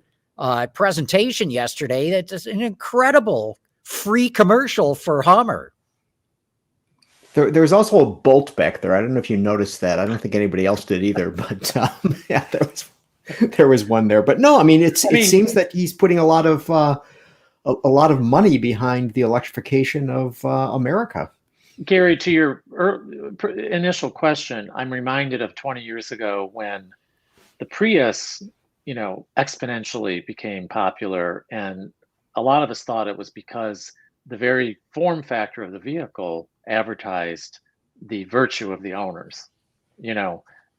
presentation yesterday. That's an incredible free commercial for Hummer. There's also a Bolt back there. I don't know if you noticed that. I don't think anybody else did either, but yeah, there was one there. But no, I mean, it seems that he's putting a lot of money behind the electrification of America. Gary, to your initial question, I'm reminded of 20 years ago when the Prius, exponentially became popular, and a lot of us thought it was because the very form factor of the vehicle advertised the virtue of the owners,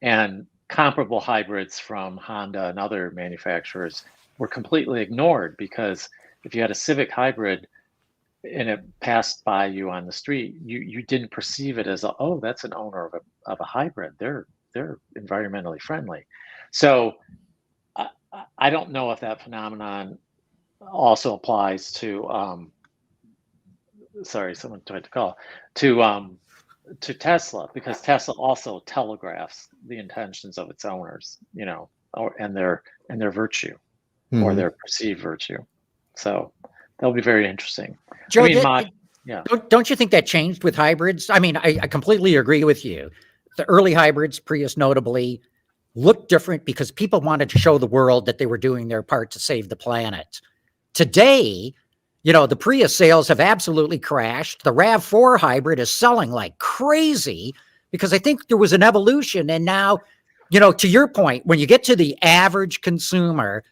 and comparable hybrids from Honda and other manufacturers were completely ignored, because if you had a Civic hybrid and it passed by you on the street, you didn't perceive it as that's an owner of a hybrid. They're environmentally friendly. So I don't know if that phenomenon also applies to sorry, someone tried to call to Tesla, because Tesla also telegraphs the intentions of its owners, and their virtue, or their perceived virtue. So that'll be very interesting. Joe, yeah. Don't you think that changed with hybrids? I mean, I completely agree with you. The early hybrids, Prius notably, looked different because people wanted to show the world that they were doing their part to save the planet. today, you know, the Prius sales have absolutely crashed. The RAV4 hybrid is selling like crazy because I think there was an evolution. And now, you know, to your point, when you get to the average consumer,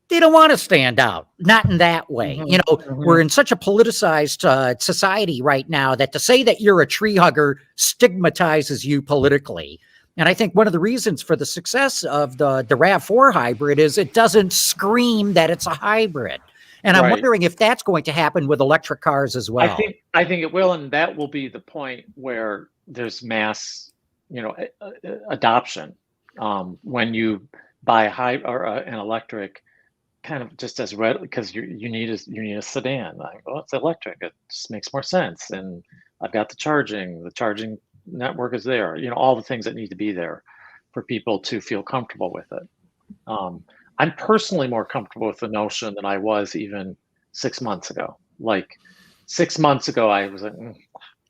they don't want to stand out, not in that way. You know, we're in such a politicized society right now that to say that you're a tree hugger stigmatizes you politically. And I think one of the reasons for the success of the RAV4 hybrid is it doesn't scream that it's a hybrid. And I'm wondering if that's going to happen with electric cars as well. I think it will, and that will be the point where there's mass, you know, adoption. When you buy an electric, kind of just as red, because you need a sedan. Like, oh, it's electric. It just makes more sense, and I've got the charging network is there. You know, all the things that need to be there for people to feel comfortable with it. I'm personally more comfortable with the notion than I was even 6 months ago. Like 6 months ago, I was like,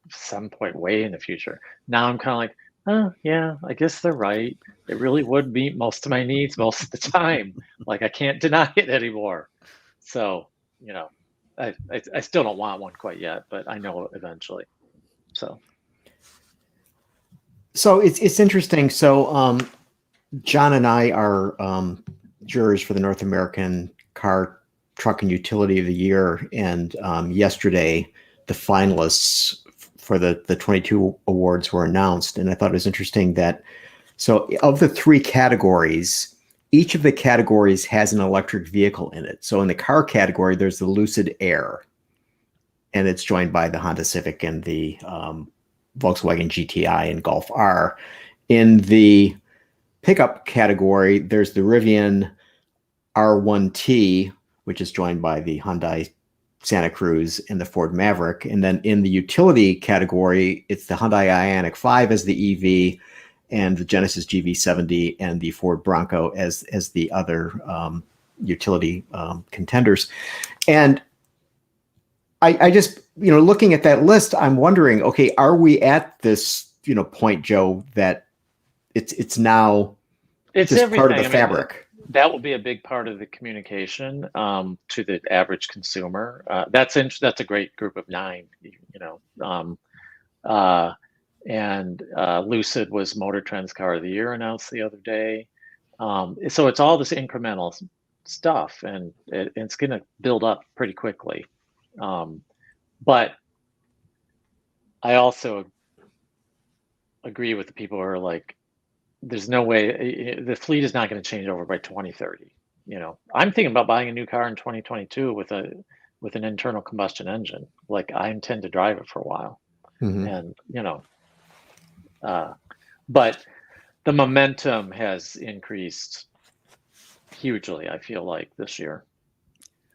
some point way in the future. Now I'm kind of like, oh yeah, I guess they're right. It really would meet most of my needs most of the time. Like I can't deny it anymore. So, you know, I still don't want one quite yet, but I know eventually. So it's interesting. So John and I are jurors for the North American Car, Truck, and Utility of the Year, and yesterday the finalists for the 22 awards were announced, and I thought it was interesting that so of the 3 categories, each of the categories has an electric vehicle in it. So in the car category, there's the Lucid Air, and it's joined by the Honda Civic and the Volkswagen GTI and Golf R. In the pickup category, there's the Rivian R1T, which is joined by the Hyundai Santa Cruz and the Ford Maverick. And then in the utility category, it's the Hyundai Ioniq 5 as the EV, and the Genesis GV70 and the Ford Bronco as the other utility contenders. And I just, you know, looking at that list, I'm wondering, okay, are we at this, you know, point, Joe, that it's now just part of the fabric? That will be a big part of the communication to the average consumer. That's a great group of 9, you know. And Lucid was Motor Trend's Car of the Year announced the other day. So it's all this incremental stuff, and it's going to build up pretty quickly. But I also agree with the people who are like, there's no way the fleet is not going to change over by 2030. You know, I'm thinking about buying a new car in 2022 with an internal combustion engine. Like I intend to drive it for a while. And, you know, but the momentum has increased hugely, I feel like, this year.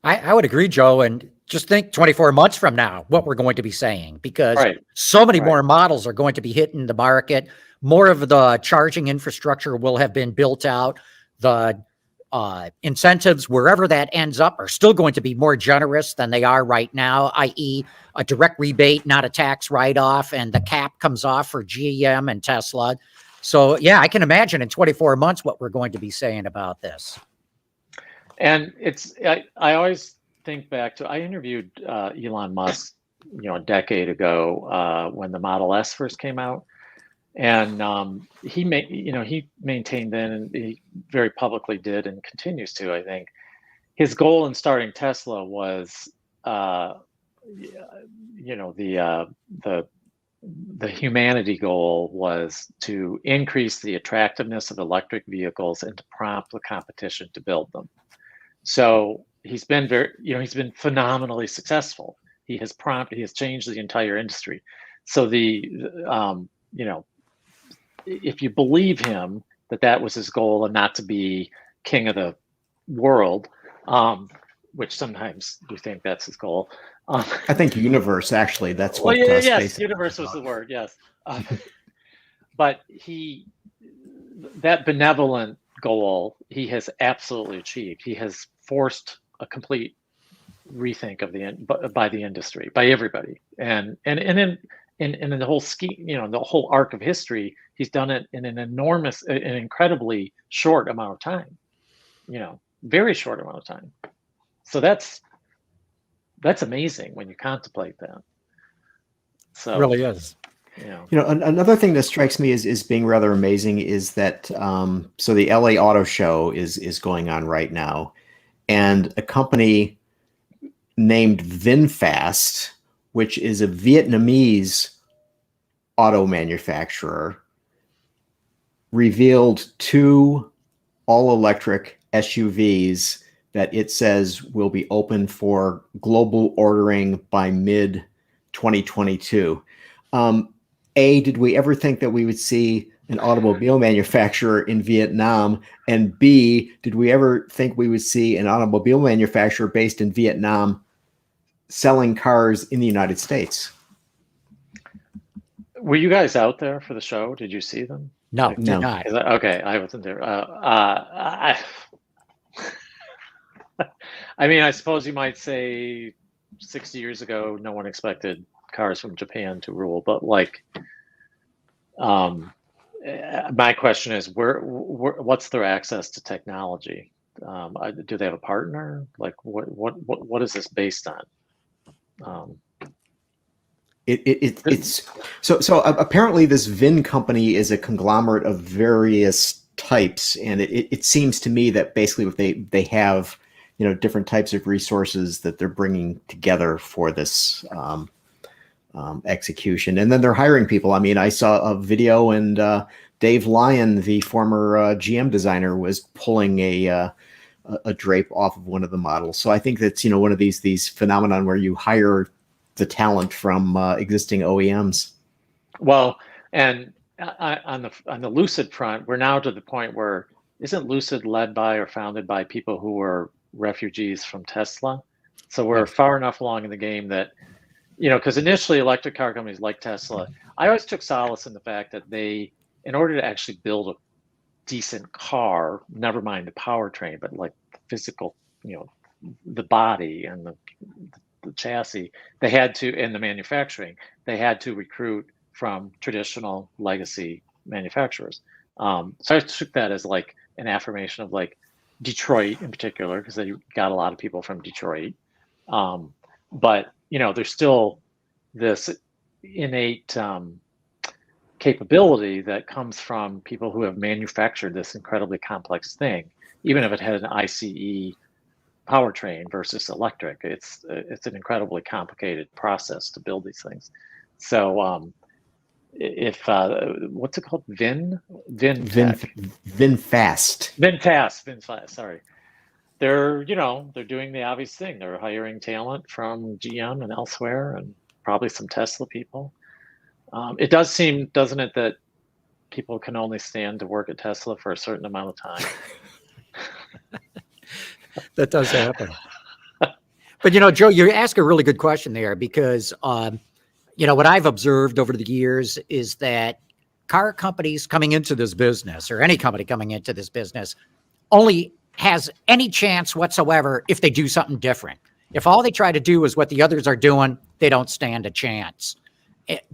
I would agree, Joe. And just think 24 months from now, what we're going to be saying, because so many more models are going to be hitting the market. More of the charging infrastructure will have been built out. The incentives, wherever that ends up, are still going to be more generous than they are right now, i.e. a direct rebate, not a tax write-off, and the cap comes off for GM and Tesla. So, yeah, I can imagine in 24 months what we're going to be saying about this. And I always think back to, I interviewed Elon Musk, you know, a decade ago when the Model S first came out. And he maintained then, and he very publicly did and continues to, I think, his goal in starting Tesla was, you know, the humanity goal was to increase the attractiveness of electric vehicles and to prompt the competition to build them. So he's been he's been phenomenally successful. He has changed the entire industry. So you know, if you believe him that was his goal and not to be king of the world, which sometimes you think that's his goal. I think universe, actually, that's what. Yes, universe was the word. Yes, but that benevolent goal he has absolutely achieved. He has forced a complete rethink of by the industry, by everybody, and in the whole scheme, you know, the whole arc of history, he's done it in an incredibly short amount of time, you know, very short amount of time. So that's that's amazing when you contemplate that. So Really is. Another thing that strikes me is being rather amazing is that so the LA Auto Show is going on right now, and a company named VinFast, which is a Vietnamese auto manufacturer, revealed 2 all-electric SUVs that it says will be open for global ordering by mid 2022. Did we ever think that we would see an automobile manufacturer in Vietnam? And B, did we ever think we would see an automobile manufacturer based in Vietnam selling cars in the United States? were you guys out there for the show? Did you see them? No, Like, did No. not. okay, I wasn't there. I mean, I suppose you might say 60 years ago, no one expected cars from Japan to rule, but like, my question is, what's their access to technology? Do they have a partner? Like, what is this based on? It's so apparently this VIN company is a conglomerate of various types, and it seems to me that basically what they have, different types of resources that they're bringing together for this execution, and then they're hiring people. I mean, I saw a video, and Dave Lyon, the former GM designer, was pulling a drape off of one of the models. So I think that's one of these phenomenon where you hire the talent from existing OEMs. Well, and on the Lucid front, we're now to the point where isn't Lucid led by or founded by people who were refugees from Tesla? So we're far enough along in the game that, because initially electric car companies like Tesla, I always took solace in the fact that they, in order to actually build a decent car, never mind the powertrain, but like the physical, the body and the chassis, they had to, in the manufacturing, they had to recruit from traditional legacy manufacturers. So I took that as like an affirmation of like Detroit in particular, because they got a lot of people from Detroit. But there's still this innate capability that comes from people who have manufactured this incredibly complex thing, even if it had an ICE powertrain versus electric. It's an incredibly complicated process to build these things. So if what's it called? VinFast. Sorry. They're doing the obvious thing. They're hiring talent from GM and elsewhere, and probably some Tesla people. It does seem, doesn't it, that people can only stand to work at Tesla for a certain amount of time. That does happen. But, Joe, you ask a really good question there, because, what I've observed over the years is that car companies coming into this business, or any company coming into this business, only has any chance whatsoever if they do something different. If all they try to do is what the others are doing, they don't stand a chance.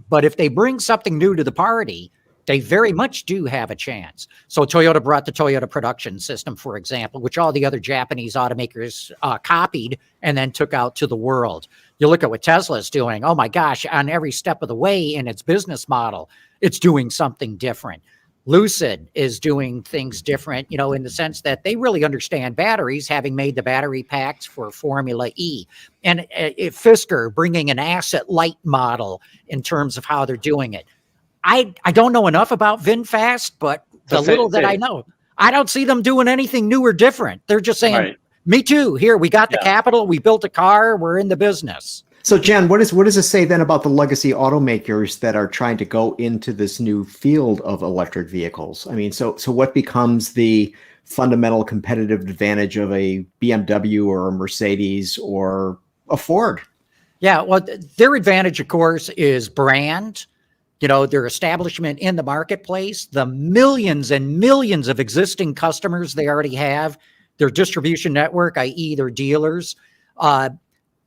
But if they bring something new to the party, they very much do have a chance. So Toyota brought the Toyota production system, for example, which all the other Japanese automakers copied and then took out to the world. You look at what Tesla is doing. Oh my gosh, on every step of the way in its business model, it's doing something different. Lucid is doing things different, in the sense that they really understand batteries, having made the battery packs for Formula E. And Fisker bringing an asset light model in terms of how they're doing it. I don't know enough about VinFast, but the little that I know, I don't see them doing anything new or different. They're just saying, right. Me too. Here, we got the capital. We built a car. We're in the business. So, Jen, what does it say then about the legacy automakers that are trying to go into this new field of electric vehicles? I mean, so what becomes the fundamental competitive advantage of a BMW or a Mercedes or a Ford? Yeah, well, their advantage, of course, is brand. Their establishment in the marketplace, the millions and millions of existing customers they already have, their distribution network, i.e. their dealers.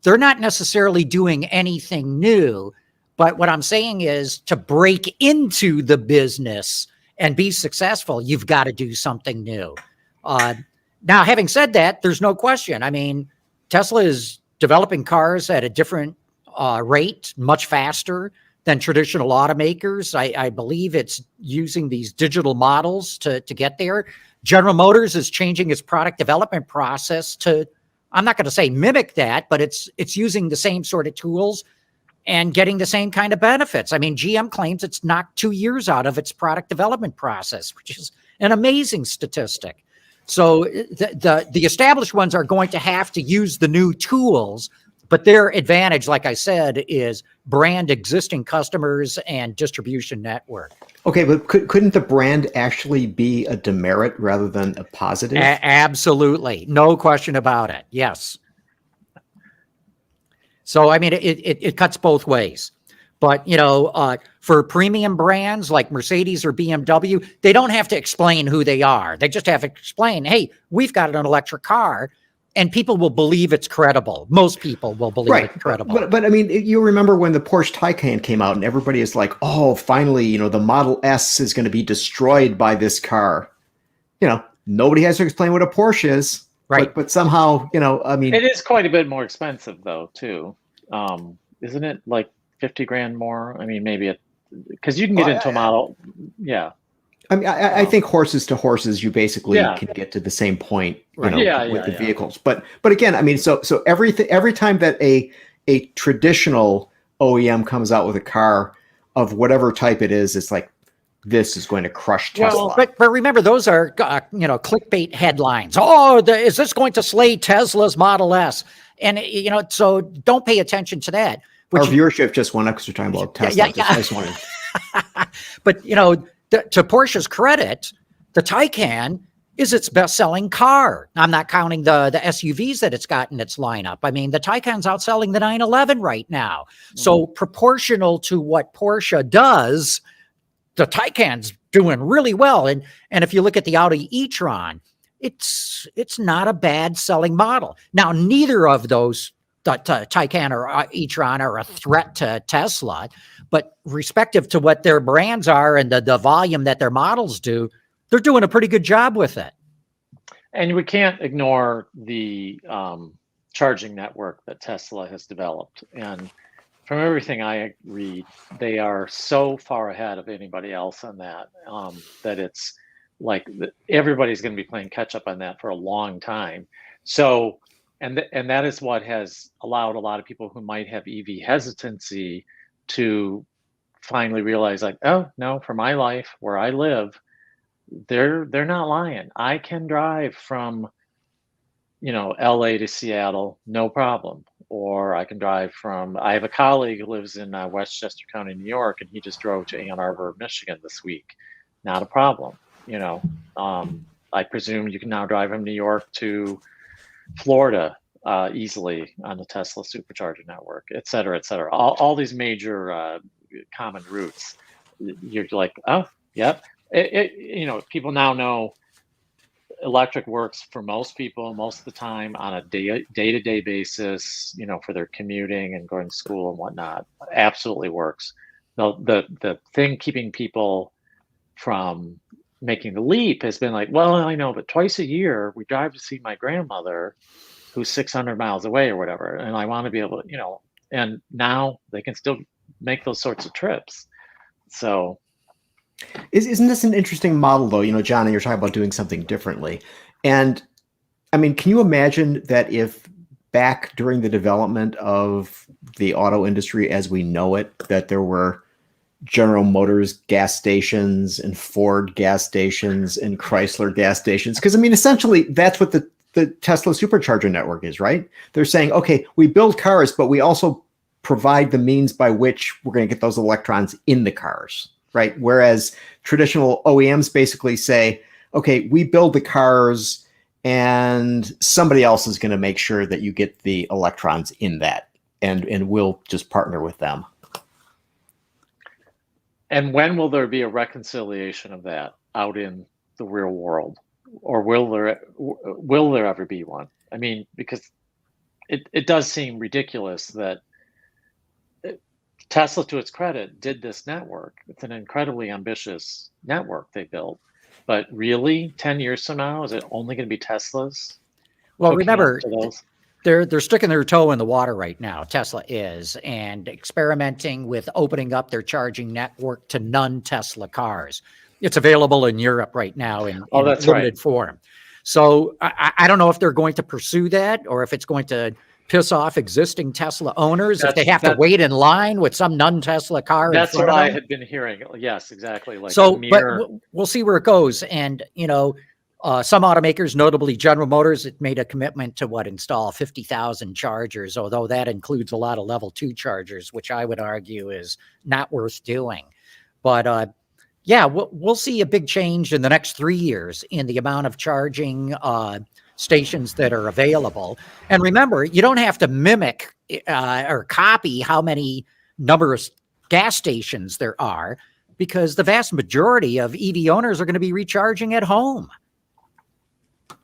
They're not necessarily doing anything new, but what I'm saying is to break into the business and be successful, you've got to do something new. Now, having said that, there's no question. I mean, Tesla is developing cars at a different rate, much faster than traditional automakers. I believe it's using these digital models to get there. General Motors is changing its product development process to, I'm not going to say mimic that, but it's using the same sort of tools and getting the same kind of benefits. I mean, GM claims it's knocked 2 years out of its product development process, which is an amazing statistic. So the established ones are going to have to use the new tools, but their advantage, like I said, is brand existing customers and distribution network. Okay, but couldn't the brand actually be a demerit rather than a positive? Absolutely. No question about it. Yes. So, I mean, it cuts both ways. But, you know, for premium brands like Mercedes or BMW, they don't have to explain who they are. They just have to explain, hey, we've got an electric car, and people will believe it's credible. Most people will believe it's credible. But I mean, you remember when the Porsche Taycan came out and everybody is like, oh, finally, you know, the Model S is going to be destroyed by this car. You know, nobody has to explain what a Porsche is. Right. But somehow, you know, I mean, it is quite a bit more expensive though, too. Isn't it like 50 grand more? I mean, maybe because you can get into a model. Yeah. I mean, I think horses to horses, you basically can get to the same point, you know, with the vehicles. But again, I mean, so every time that a traditional OEM comes out with a car of whatever type it is, it's like, this is going to crush Tesla. Well, but remember, those are clickbait headlines. Oh, is this going to slay Tesla's Model S? And you know, so don't pay attention to that. Our viewership just went up because we're talking about Tesla. Yeah. But you know, to Porsche's credit, the Taycan is its best-selling car. I'm not counting the SUVs that it's got in its lineup. I mean, the Taycan's outselling the 911 right now. So proportional to what Porsche does, the Taycan's doing really well. And if you look at the Audi e-tron, it's not a bad selling model. Now, neither of those, the Taycan or e-tron, are a threat to Tesla, but respective to what their brands are and the volume that their models do, they're doing a pretty good job with it. And we can't ignore the charging network that Tesla has developed. And from everything I read, they are so far ahead of anybody else on that, that it's like everybody's going to be playing catch up on that for a long time. So, and that is what has allowed a lot of people who might have EV hesitancy to finally realize, like, oh no, for my life where I live, they're not lying. I can drive from, you know, LA to Seattle, no problem. Or I can drive from, I have a colleague who lives in Westchester County, New York, and he just drove to Ann Arbor, Michigan this week. Not a problem. You know, I presume you can now drive from New York to Florida easily on the Tesla supercharger network, et cetera, et cetera. All these major common routes. You're like, oh, yep. You know, people now know electric works for most people most of the time on a day-to-day basis, you know, for their commuting and going to school and whatnot. Absolutely works. The thing keeping people from making the leap has been like, well, I know, but twice a year we drive to see my grandmother who's 600 miles away or whatever, and I want to be able to, you know, and now they can still make those sorts of trips. So isn't this an interesting model, though? You know, John, and you're talking about doing something differently. And I mean, can you imagine that if back during the development of the auto industry as we know it, that there were General Motors gas stations and Ford gas stations and Chrysler gas stations? Because I mean, essentially, that's what the Tesla supercharger network is, right? They're saying, okay, we build cars, but we also provide the means by which we're going to get those electrons in the cars. Right. Whereas traditional OEMs basically say, okay, we build the cars and somebody else is going to make sure that you get the electrons in that, and we'll just partner with them. And when will there be a reconciliation of that out in the real world? Or will there ever be one? I mean, because it does seem ridiculous that Tesla, to its credit, did this network. It's an incredibly ambitious network they built. But really, 10 years from now, is it only going to be Teslas? Well, remember, they're sticking their toe in the water right now. Tesla is, and experimenting with opening up their charging network to non-Tesla cars. It's available in Europe right now in that's limited right. form. So I don't know if they're going to pursue that or if it's going to piss off existing Tesla owners if they have to wait in line with some non-Tesla car in That's front what of I them. had been hearing. Yes, exactly. Like So, a but mere, we'll see where it goes. And, some automakers, notably General Motors, it made a commitment to install 50,000 chargers, although that includes a lot of level 2 chargers, which I would argue is not worth doing. But yeah, we'll see a big change in the next 3 years in the amount of charging stations that are available. And remember, you don't have to mimic or copy how many number of gas stations there are, because the vast majority of EV owners are going to be recharging at home.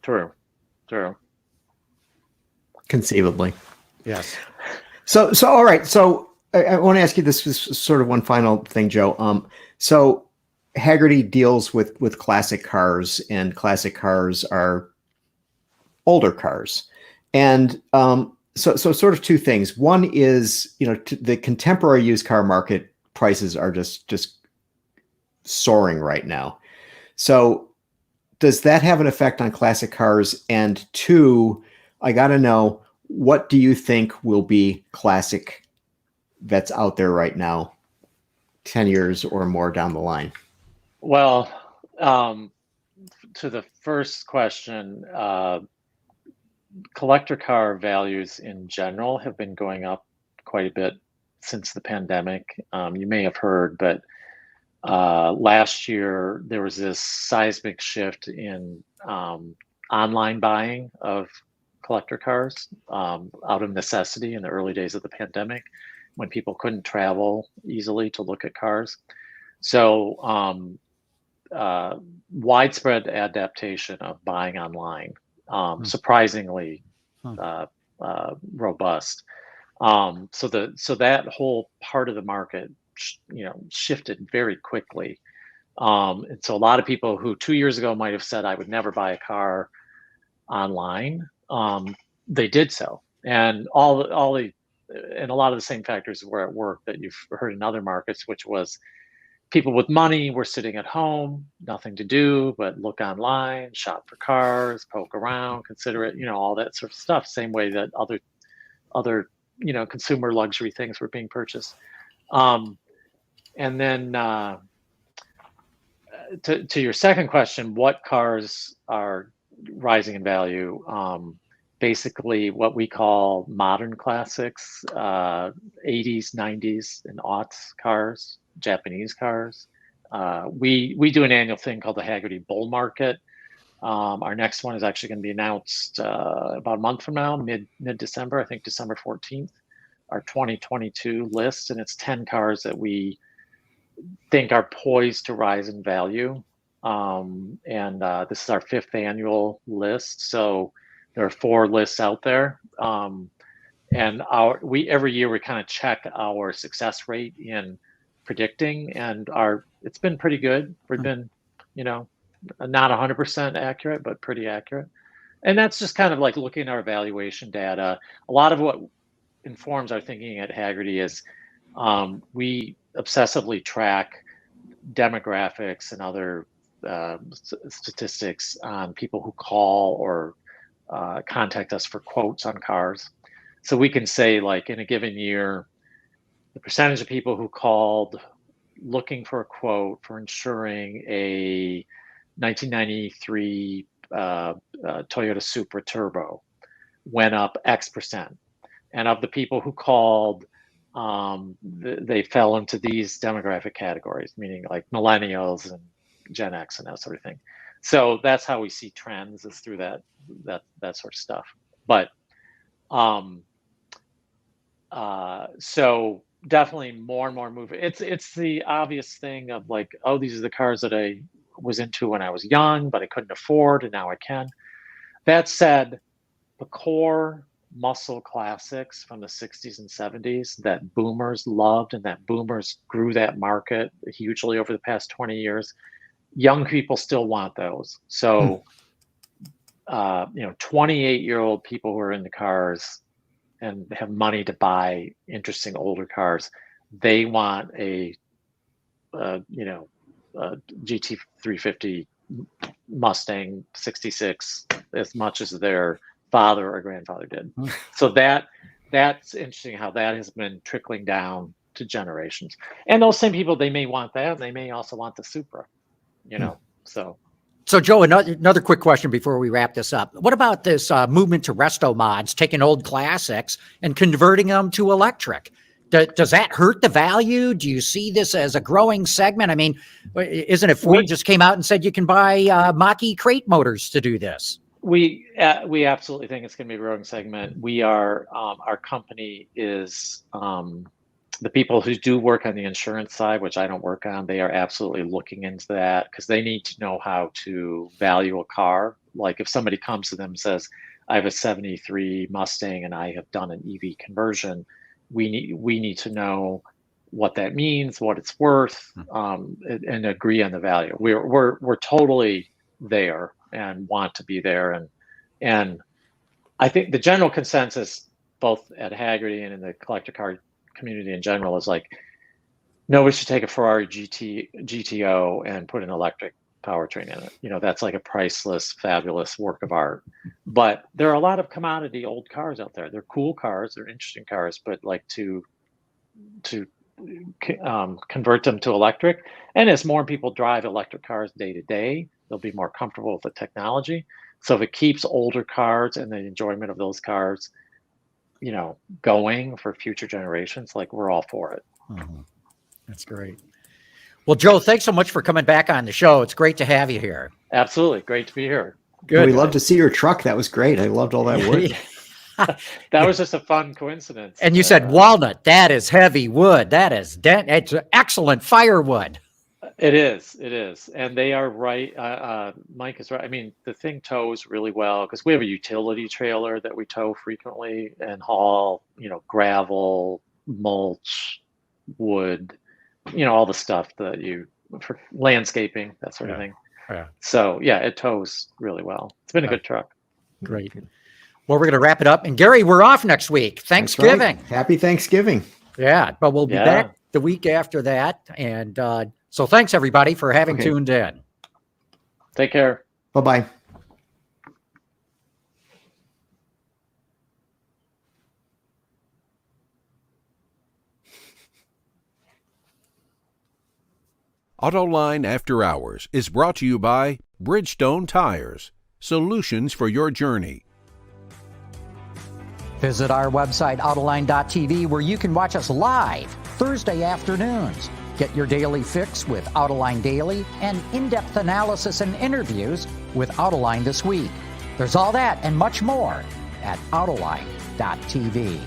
True. Conceivably. Yes. So all right. So I want to ask you this sort of one final thing, Joe. So Hagerty deals with classic cars, and classic cars are older cars. And so sort of two things. One is, the contemporary used car market prices are just soaring right now. So does that have an effect on classic cars? And two, I got to know, what do you think will be classic that's out there right now, 10 years or more down the line? Well, to the first question, collector car values in general have been going up quite a bit since the pandemic. You may have heard, but last year there was this seismic shift in online buying of collector cars out of necessity in the early days of the pandemic, when people couldn't travel easily to look at cars. So widespread adaptation of buying online, surprisingly robust. So that whole part of the market, shifted very quickly. And so a lot of people who 2 years ago might have said, I would never buy a car online, they did so. And a lot of the same factors were at work that you've heard in other markets, which was people with money were sitting at home, nothing to do but look online, shop for cars, poke around, consider it, all that sort of stuff. Same way that other consumer luxury things were being purchased. And then to your second question, what cars are rising in value? Basically what we call modern classics, 80s, 90s, and aughts cars, Japanese cars. We do an annual thing called the Hagerty Bull Market. Our next one is actually going to be announced about a month from now, mid-December, I think December 14th, our 2022 list. And it's 10 cars that we think are poised to rise in value. And this is our 5th annual list. So there are 4 lists out there. And every year we kind of check our success rate in predicting, and it's been pretty good. We've been, not 100% accurate, but pretty accurate. And that's just kind of like looking at our evaluation data. A lot of what informs our thinking at Hagerty is we obsessively track demographics and other statistics on people who call or contact us for quotes on cars. So we can say, like, in a given year, the percentage of people who called looking for a quote for insuring a 1993 Toyota Supra Turbo went up X%. And of the people who called, they fell into these demographic categories, meaning like millennials and Gen X and that sort of thing. So that's how we see trends, is through that sort of stuff. But so definitely more and more moving. It's the obvious thing of like, oh, these are the cars that I was into when I was young, but I couldn't afford, and now I can. That said, the core muscle classics from the 60s and 70s that boomers loved, and that boomers grew that market hugely over the past 20 years, young people still want those. So 28-year-old people who are into cars and have money to buy interesting older cars, they want a GT350 Mustang 66 as much as their father or grandfather did. So that's interesting how that has been trickling down to generations. And those same people, they may want that. They may also want the Supra, So, Joe, another quick question before we wrap this up. What about this movement to resto mods, taking old classics and converting them to electric? Does that hurt the value? Do you see this as a growing segment? I mean, isn't it Ford just came out and said you can buy Mach-E crate motors to do this? We absolutely think it's going to be a growing segment. We are, our company is, the people who do work on the insurance side, which I don't work on, they are absolutely looking into that because they need to know how to value a car. Like if somebody comes to them and says, I have a 73 Mustang and I have done an EV conversion, we need to know what that means, what it's worth, and agree on the value. We're totally there and want to be there. And I think the general consensus, both at Hagerty and in the collector car community in general, is like, no, we should take a Ferrari GTO and put an electric powertrain in it. That's like a priceless, fabulous work of art. But there are a lot of commodity old cars out there. They're cool cars, they're interesting cars, but like to convert them to electric. And as more people drive electric cars day to day, they'll be more comfortable with the technology. So if it keeps older cars and the enjoyment of those cars, going for future generations, like we're all for it. Mm-hmm. That's great. Well, Joe, thanks so much for coming back on the show. It's great to have you here. Absolutely. Great to be here. Good. We love to see your truck. That was great. I loved all that wood. That was just a fun coincidence. And you said walnut. That is heavy wood. It's excellent firewood. It is. And they are right. Mike is right. I mean, the thing tows really well because we have a utility trailer that we tow frequently and haul, gravel, mulch, wood, all the stuff that for landscaping, that sort of thing. Yeah. So yeah, it tows really well. It's been a good truck. Great. Well, we're going to wrap it up. And Gary, we're off next week. Thanksgiving. Right. Happy Thanksgiving. Yeah, but we'll be back the week after that. And so thanks, everybody, for having tuned in. Take care. Bye-bye. Autoline After Hours is brought to you by Bridgestone Tires, solutions for your journey. Visit our website, Autoline.tv, where you can watch us live Thursday afternoons. Get your daily fix with Autoline Daily and in-depth analysis and interviews with Autoline This Week. There's all that and much more at Autoline.tv.